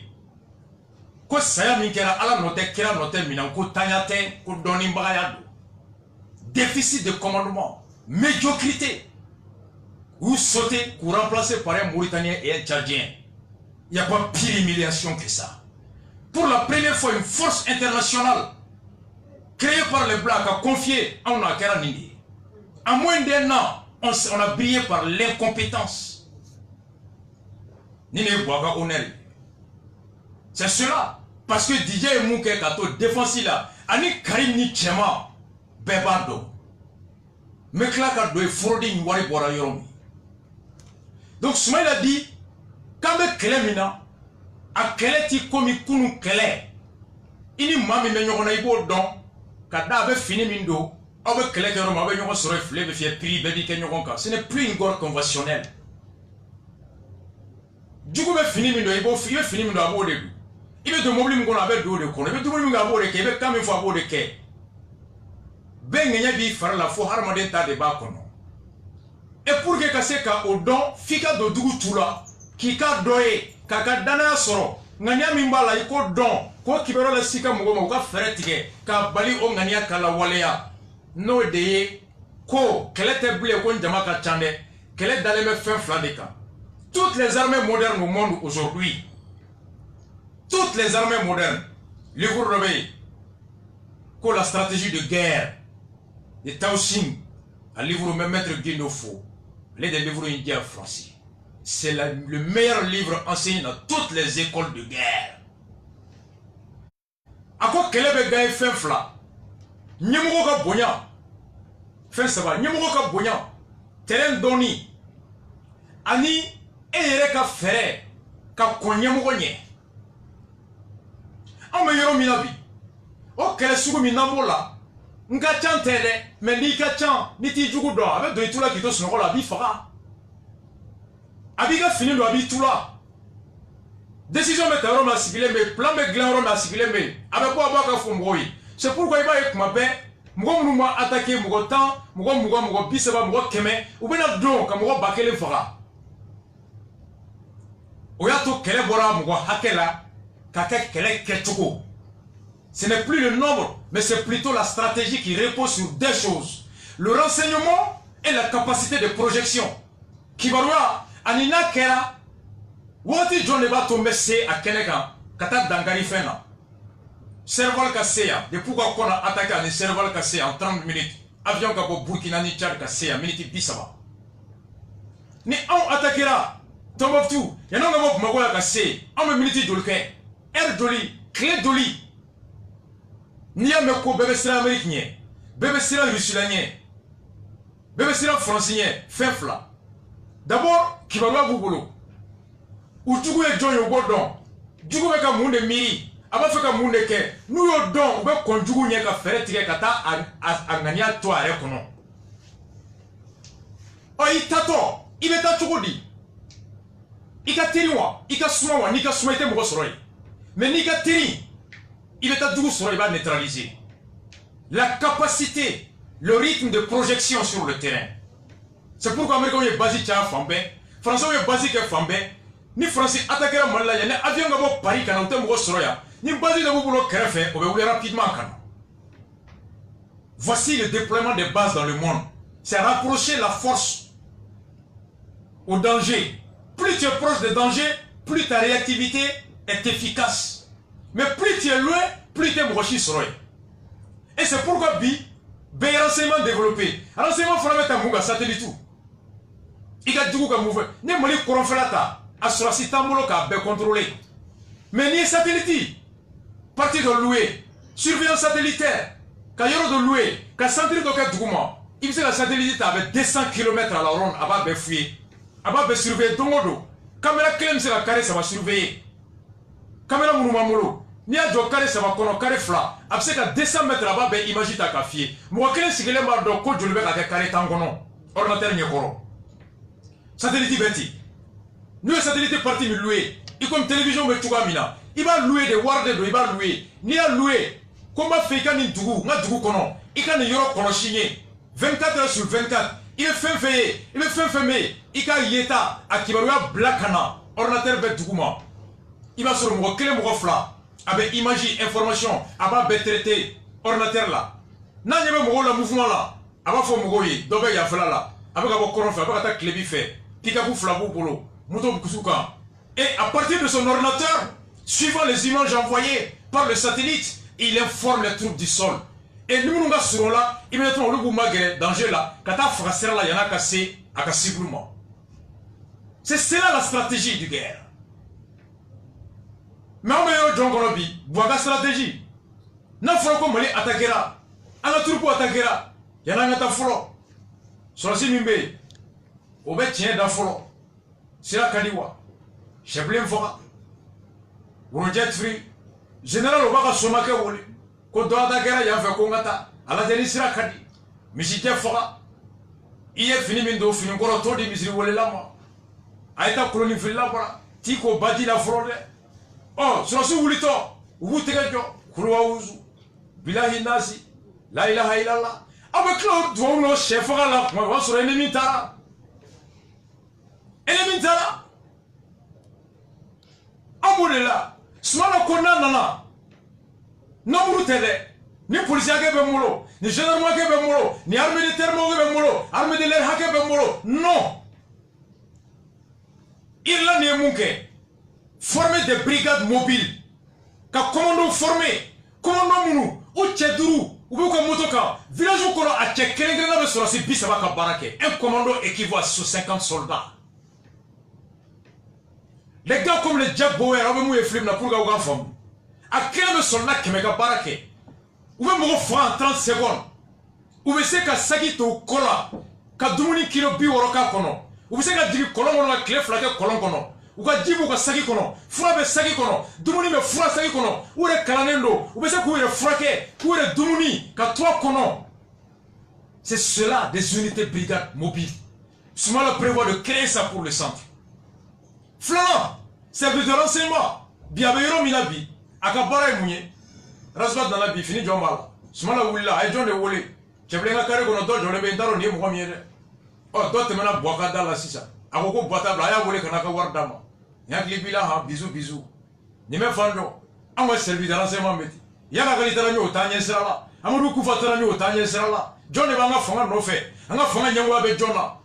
Ko saya Mingera ala note kera note minanko tanyate ko doni mbayado. Déficit de commandement, médiocrité. Ou sauter pour remplacer par un Mauritanien et un Tchadien. Il n'y a pas pire humiliation que ça. Pour la première fois, une force internationale créé par les Blacks a confié à Onakera Nindi. En moins d'un an, on a brillé par l'incompétence. C'est cela. Parce que DJ Mouké Kato défensi là, Ani Karim ni Tchema, Bebado. Meklaka doit frauder une wari bora yorom. Donc Soumaïl a dit, quand me Kelemina, a Keleti komi kunu Kele, ini mami menyokona ibo don, kada avait fini mindo, avec Kele Kerom, avec yon sore fleuve, fait prix, baby kenyokonka. Ce n'est plus une gore conventionnelle. Du coup, il fini mindo, il fini mindo à bord de lui. Il veut de mobile qu'on avait deux de con, il veut de mobile à bord de quai, il veut quand même à bord de quai. Ben Nenyabi fera la fois harmadé ta débat kono. Et pour que Kaseka au don, fika do dugu tula, kika doye, kaka dana soro, nganya mimbala iko don, ko kibero la sika mugoma uka feretike, ka bali o nganya kala walea. No deye, ko, kele te blé ko njama ka chande, kele dale me fin fladeka. Toutes les armées modernes au monde aujourd'hui, toutes les armées modernes, le gouvernement, que la stratégie de guerre, de Tao Xing, un livre même maître Guinofo, les des livres indiens français. C'est le meilleur livre enseigné dans toutes les écoles de guerre. À quoi qu'elle avait gagné fin fla, Nyemoko ka bonya, fin ça va, Nyemoko ka bonya, terrain doni, ani, et ka faire, ka konya mogonye ame yoro minabi o kele sugu minamola nga chantele mais ni ka chan ni ti jugu do abe do itula ki to sunoko la bi faga abi ga fini do abi tula décision me taro ma sigile me plan me glan ro ma sigile me abe ko abaka fu moyi c'est pourquoi il va y mabe mugo munuma attaquer mugo temps mugo bisaba mugo keme ou bena don ka mugo bakele faga oyato kele bora mugo hakela kaka kele ketuko. Ce n'est plus le nombre, mais c'est plutôt la stratégie qui repose sur deux choses. Le renseignement et la capacité de projection. Kibarua, anina kera, wati John Eba tombe se a keneka, kata dangari fena. Serval kaseya, de pourquoi qu'on a attaqué un serval kaseya en 30 minutes. Avion kabo Burkina ni Tchad kaseya, minute bisaba. Ni on attaquera, tombe tout, y'en a un peu de kaseya, en minute dolke, air doli, clé doli. Ni a me ko bébé sira américain, bébé sira russilien, bébé sira français, fefla. D'abord, qui va voir boulot. Ou tu veux John Yobodon, du coup avec un monde miri, avant fait un monde que nous y don, ou bien qu'on joue n'y a qu'à faire tirer kata à gagner à toi avec non. Oh, il t'attend, il est à tout dit. Il a tiré moi, il a souma, il a souma été mon roi. Mais il a tiré. Il est à 12 sur les bas neutralisés. La capacité, le rythme de projection sur le terrain. C'est pourquoi Américain est basique à Fambé, Français est basique à Fambé, ni Français attaquer à Malaya, ni avion à Paris, quand on t'aime au Soroya, ni basique à Boulot Kerefé, on va vous rapidement. Voici le déploiement des bases dans le monde. C'est rapprocher la force au danger. Plus tu es proche des dangers, plus ta réactivité est efficace. Mais plus tu es loin, plus tu es mochi soroy. Et c'est pourquoi renseignement développé. Renseignement faut mettre un mouga satellite tout. Il y a du coup comme mouvement. Ni moli courant felata. Asura si tambolo ka be contrôlé. Mais ni satellite. Partie de louer. Surveillance satellitaire. Ka yoro de louer. Ka centre de ka douguma. Il faisait la satellite avec 200 km à la ronde. Aba be fouiller. Aba be surveiller dongodo. Caméra clé c'est la carré ça va surveiller. Caméra moulou. Ni a jo carré ça va kono carré fla. Après que 200 mètres là-bas, ben imagine ta café. Moi quel est le mardo ko jolbe ka carré tangono. Ordinateur nyekoro. Satellite beti. Nous satellite parti mi louer. Il comme télévision me tuga mina. Il va louer des warde do il va louer. Ni a louer. Comment fait kan ndugu, nga dugu kono. Il kan yoro kono signé. 24 heures sur 24. Il est fin fait. Il est fin fermé. Il ka yeta akibaruya blakana. Ordinateur bet duguma. Il va sur mo kele mo fla. Avec image, information, avec traité, ordinateur là. N'a pas de la mouvement là. Avec fo mogoyi, dobe ya fla là. Avec un coron fait, avec ta clé fait. Pikabu flabou polo, mouton kusuka. Et à partir de son ordinateur, suivant les images envoyées par le satellite, il informe les troupes du sol. Et nous nous sommes là, immédiatement le boumagre danger là, quand ta fracère là, il y en a cassé à cassiblement. C'est cela la stratégie du guerre. Mais on va John Golobi, bois stratégie. N'a pas comme aller attaquer là. On a troupe attaquer là. Il y en a un attaquant. Sur le Simimbe, au bête tient d'affolon. C'est la Kaliwa. J'ai plein de fois. On jet free. Général, on va se moquer. Quand on attaque là, il y a un fait Kongata. À la dernière, c'est la Kali. Mais si tu es fort, il est fini, mais il finit encore autour de Misri Wolelama. Aïta colonie Villa, Tiko Badi la fraude. Oh, sur ce wulito, wutegajo, kuruauzu, bilahi nasi, la ilaha illallah. Avec l'autre, nous chef là, on va sur l'ennemi tara. Ennemi tara. Amoulela, soit le kona nana. Non, vous t'aidez. Ni policier qui est molo, ni gendarme qui est molo, ni armée de terre qui est molo, armée de l'air qui est molo. Non. Irlande est mouké. Former des brigades mobiles. Ka commando formé. Commando mounou. Ou tchèdourou. Ou bien comme motoka. Village où a tchèk. Quel ingrédient sur la cible, ça va ka barake. Un commando équivaut à 50 soldats. Les gars comme les Jack Bauer, on va mouiller film pour gagner une femme. À quel soldat qui m'a barake. Ou bien mon franc en 30 secondes. Ou bien c'est qu'à Sagito Kola. Ka Dumuni Kilo Biworoka Kono. Ou bien c'est qu'à Digi Kolon, on a clé flaqué Kolon Kono. u ka ji b'u ka saki kɔnɔ fura bɛ saki kɔnɔ dumuni bɛ fura saki kɔnɔ u yɛrɛ kalannen don u bɛ se k'u yɛrɛ furakɛ k'u yɛrɛ dumuni ka to a kɔnɔ. C'est cela des unités brigades mobiles. Soumala prévoit de créer ça pour le centre. Flanant, service de renseignement, Biabéro Minabi, Akabara et Mounier, Rasbat dans la bi, fini John Bala. Soumala Willa, et John de Wole, Keblenga Kare Gonodo, John Bendaro, Nier Momier. Oh, d'autres maintenant Boakada la Sisa. Agoko Boatabla, Aya Wole Kanaka Wardama. Yankli Bila, bisous, bisous. Nime Fando, Anga service de renseignement métier. Yaka Kalitarami au Tanya Srala, Amadou Koufatarami au Tanya Srala. John est venu faire un fait. On a fait un yango avec John là.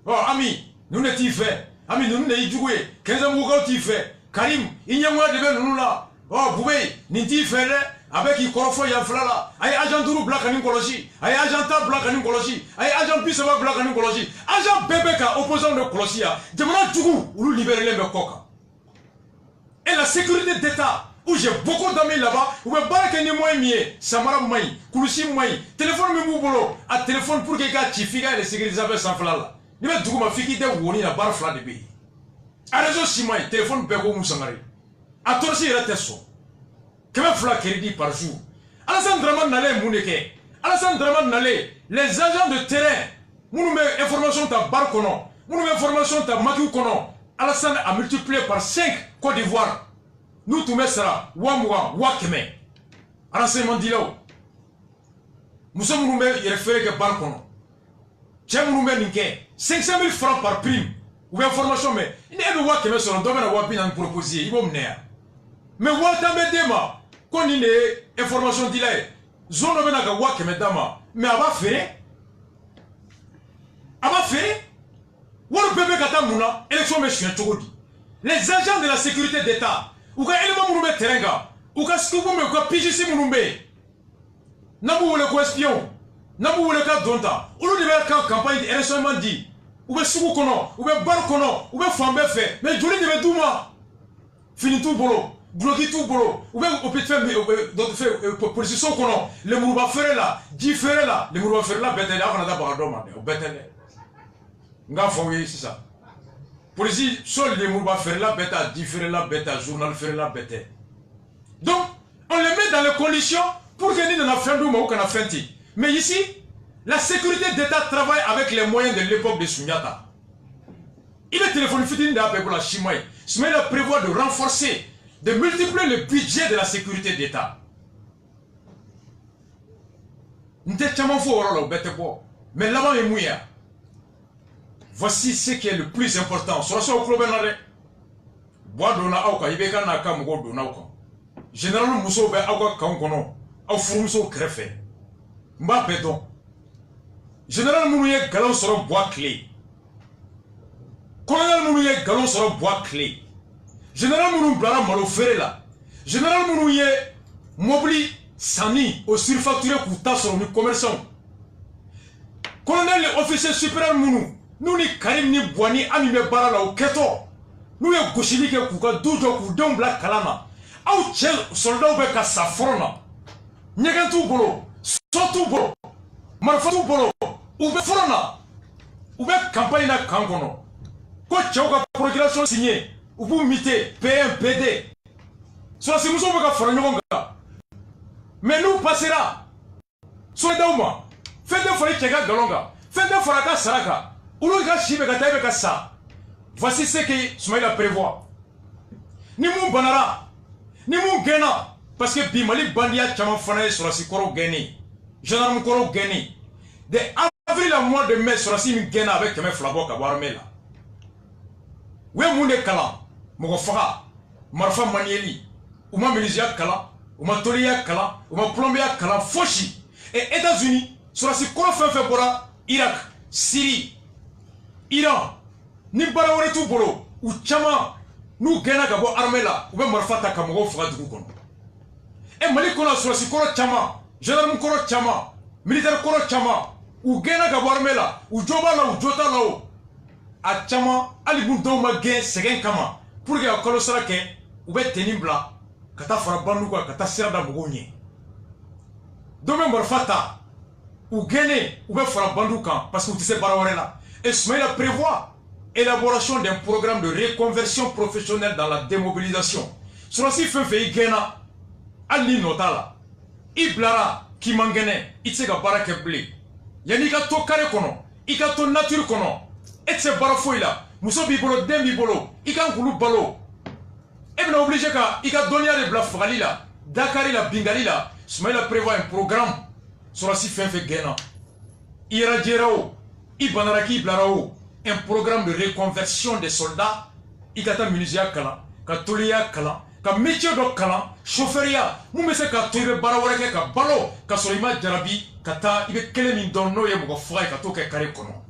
Oh, ami, nous ne t'y fait. Ami, nous ne t'y joué. 15 ans, vous t'y fait. Karim, il y a moi de nous là. Oh, Boubé, n'y t'y fait avec il corofo yafla là. Aïe, agent Dourou Black en écologie. Aïe, agent Ta Black en écologie. Aïe, agent Pissava Black en écologie. Agent Bébeka, opposant de Colosia. Demandez tout où libérer les coca. Et la sécurité d'État. Où j'ai beaucoup d'amis là-bas, où je barre ni moi mieux, Samara Maï, Koulussi Maï, téléphone me boulot, à téléphone pour que quelqu'un Tifiga et les sécurisables sans flamme. Ni me dougou ma fille qui était woni la barre flamme de pays. À raison si moi, téléphone Bego Moussamari. À torsi il était son. Comment fla crédit par jour. Alassane Draman n'allait mouneke. Alassane Draman n'allait. Les agents de terrain, nous met information ta barre konon, nous met information ta makiou konon. Alassane a multiplié par 5 Côte d'Ivoire. Nous tous mes sera Wamwa Wakeme. Renseignement dit là. Nous sommes nous mêmes référés que par contre. Tiens nous mêmes 500 000 francs par prime. Ou information mais il y a de Wakeme sur le domaine à Wapin proposé. Il va mener. Mais Watame Dema, quand il y a information dit là, zone de Benaga Wakeme Dama. Mais à va faire. À va faire. Ou bébé Kata Mouna, élection mais je suis un tourdi. Les agents de la sécurité d'État. Ou ka élément mounoume terenga, ou ka skouboumé, ou ka pijisi mounoume. N'abou ou le ko espion, n'abou ou le ka donta, ou le devait ka campagne d'élection dit, ou be sougou kono, ou be bar kono, ou be fambe fait, mais joli devait douma. Fini tout bolo, bloqué tout bolo, ou be au petit fait, d'autres fait, police kono, le mourouba ferre là, différé là, le mourouba ferre là, bétélé, avant d'avoir pardon, ou bétélé. Nga fouillé, c'est ça. Police, seul les mouvements faire la bête, différer la bête, journal faire la bête. Donc, on les met dans les conditions pour que nous n'ayons fait ou qu'on a fait. Mais ici, la sécurité d'État travaille avec les moyens de l'époque de Sunyata. Il est téléphoné pour la Chimoy. Soumaïla prévoit de renforcer, de multiplier le budget de la sécurité d'État. Nous sommes forts, mais là-bas, il mouille. Voici ce qui est le plus important. Généralement, Mousso be awa kankono, au fourmuso greffé. Mba béton. Généralement, Mouye galon sur un bois clé. Colonel Mouye galon sur un bois clé. Généralement, Mounou blala malo ferré là. Généralement, Mouye mobili sani au surfacturé kouta sur le commerçant. Colonel officier supérieur Mounou. Nous ni Karim ni Boani animé barala au keto. Nous y a gauchini ke kuka doujo koudon black kalama. Au tchel soldat ou beka safrona. Nyegan tout bolo, sotu bolo, marfatu bolo, ou be frona. Ou be campagne na kankono. Ko tchauka procuration signée, ou vous mité PMPD. Soit si nous sommes beka fronyonga. Mais nous passera. Soit dauma. Faites un folie tchega galonga. Faites un foraka saraka. Voici ce que Soumaïla prévoit. Ni mon banara, ni mon gena, parce que Bimali Bandia Chamafane sur la Sikoro Geni, Général Koro Geni, de avril à mois de mai sur la Simi Gena avec mes flabok à Warmela. Oui, mon Kala, Mogofara, Marfa Manieli, ou ma Melizia Kala, ou ma Toria Kala, ou ma Plombia Kala, Foshi, et États-Unis sur la Sikoro Febora, Irak, Syrie. Iran, ni barawore tout bolo, ou chama, nous gagnons à boire armée là, ou bien marfata kamogo fera du coup. Et Mali qu'on a sur la sikoro chama, général Mkoro chama, militaire Koro chama, ou gagnons à boire armée là, ou joba là, ou jota là, à chama, alibundon ma gain, c'est kama, pour que la colossale ou bien tenibla, kata farabandu quoi, kata serda mougoni. Demain marfata, ou gagnez, ou bien farabandu quand, parce que tu sais barawore là. Et Soumaïla prévoit élaboration d'un programme de reconversion professionnelle dans la démobilisation. Surasi fait Igena, Ali Notala, Iblara, Kimangene, Itsega Barakebli, Yanika to kare kono, Ika to nature kono, Etse Barafoila, Muso Bibolo, Dembibolo, Ika Nkulu Balo. Ebna obligé ka Ika Donia de Blafralila, Dakarila, Bingalila, Smaila prévoit un programme. Surasi fait Gena, Iradjerao, Ibanaraki Blarao, un programme de reconversion des soldats, Ikata Munisia Kala, Katolia Kala, Ka métier de Kala, chauffeuria, Moumese ka Ture Barawareke ka Balo, Ka Solima Jarabi, Kata, Ibe Kelemin Dono Yemugo Frai, Katoke Karekono.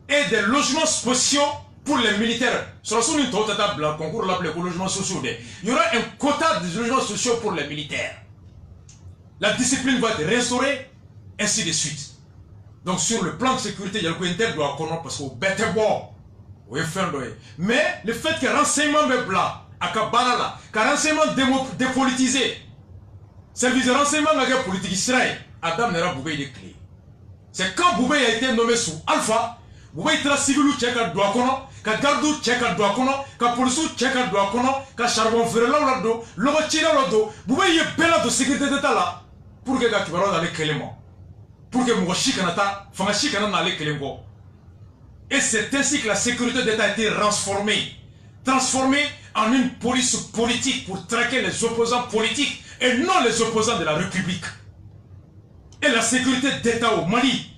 Et des logements spéciaux pour les militaires. Sur la source de concours l'appelé logements sociaux. Il y aura un quota de logements sociaux pour les militaires. La discipline va être restaurée, ainsi de suite. Donc sur le plan de sécurité, il y a le Inter doit connaître parce qu'au bête bon. Mais le fait que renseignement est blanc, à Kabarala, que renseignement dépolitisé, service de renseignement est politique Israël, Adam n'era Boubé des clés. C'est quand Boubé a été nommé sous Alpha, Boubé était civil ou tchèque doit connaître, que gardou tchèque doit connaître, que police tchèque doit connaître, que charbon ferré là ou là-dedans, l'eau tiré là-dedans, Boubé est belle de sécurité d'État là, pour que tu vas dans les cléments. Pour que Mouachi Kanata, Fangachi Kanana allait Kelengo. Et c'est ainsi que la sécurité d'État a été transformée en une police politique pour traquer les opposants politiques et non les opposants de la République. Et la sécurité d'État au Mali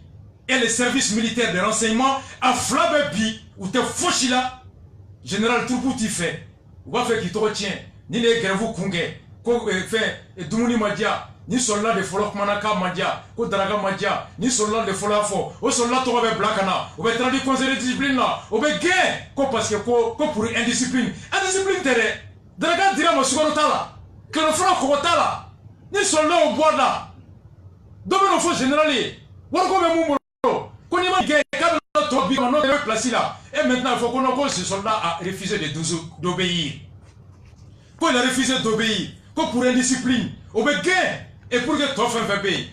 et les services militaires de renseignement à Flabebi ou te Fochila, général Toubouti fait, ou va faire qui te retient, ni les grèves Kungé, fait et Doumouni Madia. Ni soldat de Folok Manaka Madia, ko Daraga Madia, ni soldat de Folafo, o soldat to be blakana, o be traduit conseil de discipline là, o be gain, ko parce que ko pour indiscipline. Indiscipline tere. Daraga dira mo sugoro tala. Que le franc ko tala. Ni soldat au bois là. Domaine fo générali. War ko be mumbo. Ko ni ma gain ka to bi no de place là. Et maintenant il faut qu'on ce soldat a refusé d'obéir. Ko il a refusé d'obéir. Ko pour indiscipline. O be gain. Et pour que toi fasses un pays,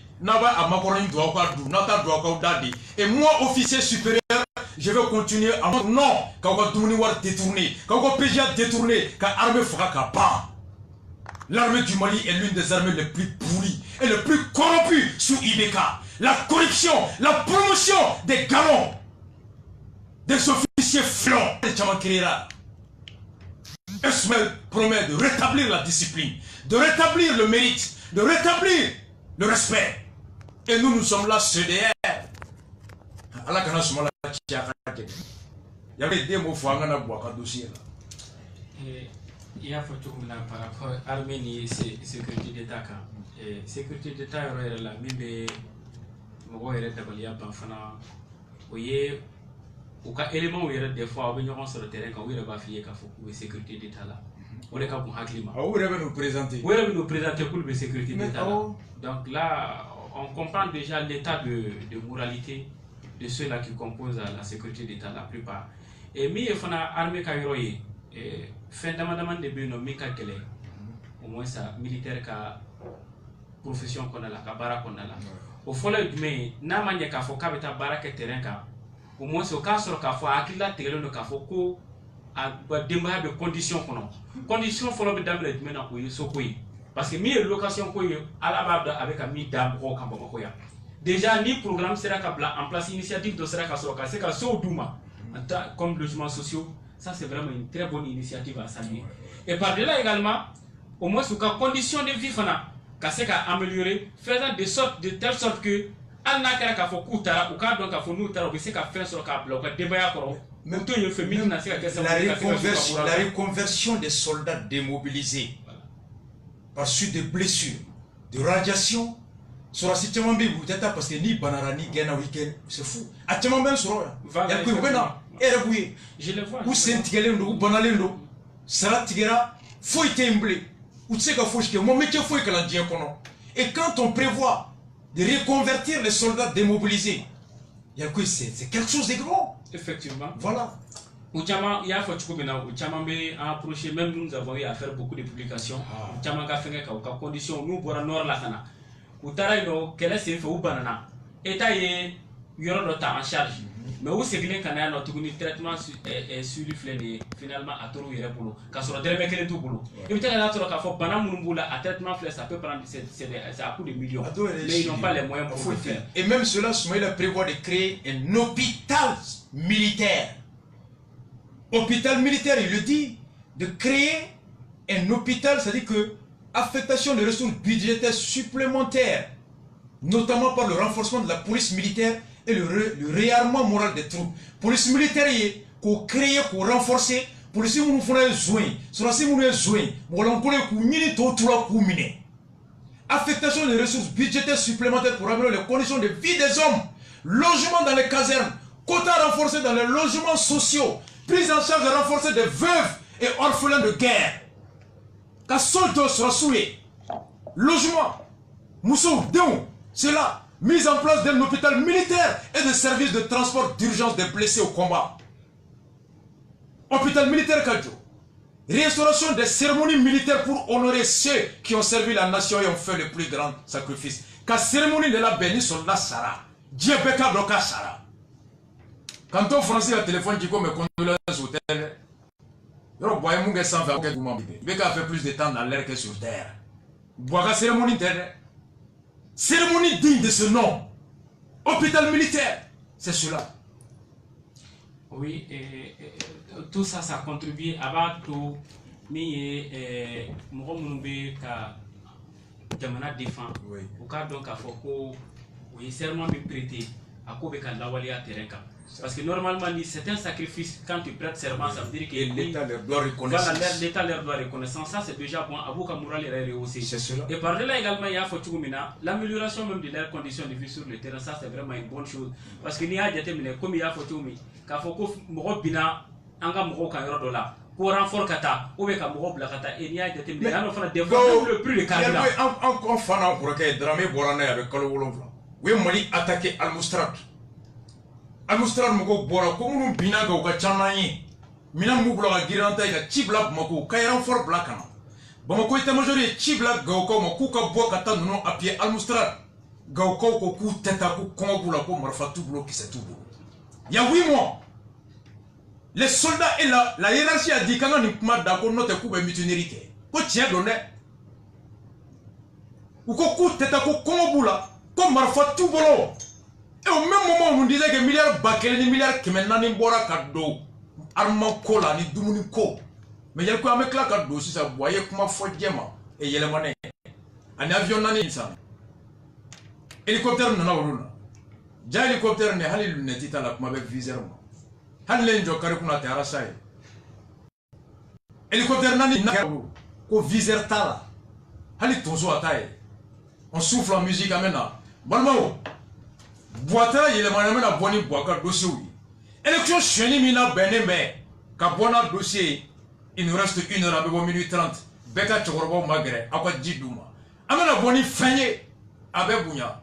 et moi, officier supérieur, je vais continuer à mon nom, quand on va détourner, quand on va détourner, quand l'armée fera qu'à pas. L'armée du Mali est l'une des armées les plus pourries et les plus corrompues sous Ibeka. La corruption, la promotion des galons, des officiers flancs de Tchamakirira. Esmel promet de rétablir la discipline, de rétablir le mérite, de rétablir le respect. Et nous, nous sommes là, CDR. Il y avait des mots pour un dossier là. Il y a photo par rapport à l'Arménie, sécurité d'État. Sécurité d'État, il y a la Mibé, Mogoyere Tabalia, Banfana, voyez, au cas élément où il y a des fois, on sur le terrain quand il y a la sécurité d'État là. On est capable de climat. Où est-ce nous présenter? Où est-ce nous présenter pour la sécurité d'État? Donc là, on comprend déjà l'état de moralité de ceux-là qui composent la sécurité d'État, la plupart. Et mais il faut une armée qui est fondamentalement de bien nommé qu'elle au moins ça militaire ka profession qu'on a là, ka bara qu'on a là. Au fond là, mais n'a manière qu'à faut qu'avec bara que terrain ka au moins ce cas sur qu'à faut akila terrain le qu'à faut ko à démarrer de conditions qu'on a. Conditions faut le d'amener maintenant pour y sokoy. Parce que mi location ko à la base avec un mi dam ko kamba ko ya. Déjà ni programme sera en place initiative de sera ka c'est ka so douma comme logements sociaux. Ça c'est vraiment une très bonne initiative à saluer. Et par delà également au moins sous conditions de vie fana ka c'est ka améliorer faisant de telle sorte que al nakara ka fo kutara ou ka donc ka fo nous tara c'est ka faire sur ka bloc débat ko. La reconversion des soldats démobilisés par suite de blessures, de radiation, sur la situation parce que ni Banara ni Gena week-end, c'est fou. À ce moment je le vois. Ou c'est Tigalendo, ou Banalendo, Sera Tigera, faut y tembler. Ou tu sais qu'il faut que mon métier faut que l'on dise. Et quand on prévoit de reconvertir les soldats démobilisés, c'est quelque chose de grand. Effectivement. Voilà. Il y a approché, même nous avons eu à faire beaucoup de publications. Il y a conditions, nous, pour nord la Kana. Ou Taraïno, quelle est ce fait ou banana? État yɔrɔ dɔ ta en charge mais u seginnen ka na yan nɔ tuguni traitement suivi filɛ nin ye finalement a tor'u yɛrɛ bolo k'a sɔrɔ dɛrɛmɛ kelen t'u bolo i bɛ taa ka sɔrɔ k'a fɔ bana minnu b'u la a traitement filɛ ça peut prendre c'est à coup de millions mais ils n'ont pas les moyens pour le faire. Et même cela, Soumaïla prévoit de créer un hôpital militaire. Hôpital militaire, il le dit, de créer un hôpital, c'est-à-dire que affectation de ressources budgétaires supplémentaires, notamment par le renforcement de la police militaire et le réarmement moral des troupes. Police militaire, qu'on crée, qu'on renforcer, police nous font un soin, sur la nous soin, pour l'encoller qu'on mine tout qu'on mine. Affectation de ressources budgétaires supplémentaires pour améliorer les conditions de vie des hommes, logement dans les casernes, quotas renforcés dans les logements sociaux, prise en charge renforcée des veuves et orphelins de guerre. Quand soldat sera souillé, logement, Moussou, Déon, c'est là. Mise en place d'un hôpital militaire et de services de transport d'urgence des blessés au combat. Hôpital militaire Kadjo. Restauration des cérémonies militaires pour honorer ceux qui ont servi la nation et ont fait le plus grand sacrifice. Quand cérémonie de la béni soldat Sarah, Dieu Beka Bloka Sarah. Quand on français le téléphone dit qu'on me condoléances au tel, il y a fait plus de temps dans l'air que sur terre. Bois cérémonie terre. Cérémonie digne de ce nom. Hôpital militaire. C'est cela. Oui, tout ça, ça contribue à tout. Mais moi, je me défend. Au cas donc, il faut que serment me prêter à quoi que la terrain. Parce que normalement, c'est un sacrifice. Quand tu prêtes serment, ça veut dire que l'État leur doit reconnaissance. Voilà, l'État leur doit reconnaissance. Ça, c'est déjà bon. Abou Kamoura les aussi. Et par-delà également, il y a l'amélioration même de leurs conditions de vie sur le terrain. Ça, c'est vraiment une bonne chose. Parce qu'il y a des termes comme il y a Fotoumi, qu'il faut que Morobina, Anga Moro Kayoro là, pour renforcer Kata, ou bien Kamoro Blakata, et il y a des termes qui ont développé le plus de carrière. Il y a un fan pour que Dramé Borane avec Kolovolova. Oui, Mali attaqué Al-Mustrat. Al-Mustrat Moko Bora, comme nous binaga ou Kachanayi, Mina Mugla Giranta, il a Chibla Moko, Kairan for Blakana. Bamako est majorité Chibla Gauko, Mokuka Boakata, non à pied Al-Mustrat. Gauko, Koku, Tetaku, Kongula, Marfatu Blo, qui c'est tout beau. Il y a 8 mois. Les soldats et la hiérarchie a dit qu'on a d'accord notre coup de mutinerie. Quoi tiens donné? Ou Koku, Tetaku, Kongula, comme Marfatu Bolo. Et au même moment, on nous disait que milliards bakel ni milliards qui maintenant ni bora cadeau, armement cola ni dumuni ko. Mais il y a quoi avec la cadeau si ça voyait comment faut dire et il y a les monnaies. Un avion nani ça. Hélicoptère non non. Ja hélicoptère ne hali lunette ta la kuma avec viseur. Hali lenjo kare kuna te arasai. Hélicoptère nani na ko viseur tala. Hali tonso ataye. On souffle en musique amena. Balmao. Boitera il est maintenant à bonne boaka dossier. Élection chenille mina benembe. Kabona dossier. Il nous reste 1 heure avec 1 minute 30. Beka Chorbo Magre. Akwa Djidouma. Amena boni feigné. Abe Bounya.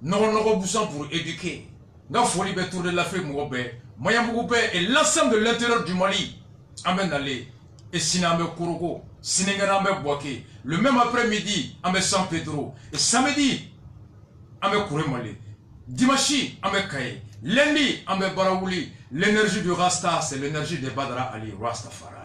Non boussant pour éduquer. Dans folie tour de l'Afrique Mourobe. Moyambougoupe et l'ensemble de l'intérieur du Mali. Amen allé. Et Sinambe Kourougo. Sininganambe Boake. Le même après-midi, Ambe San Pedro. Et samedi, Ambe Kouré Mali. Dimanche, Ambe Kaye. Lundi, Ambe Baraouli. L'énergie du Rasta, c'est l'énergie de Badra Ali Rastafari.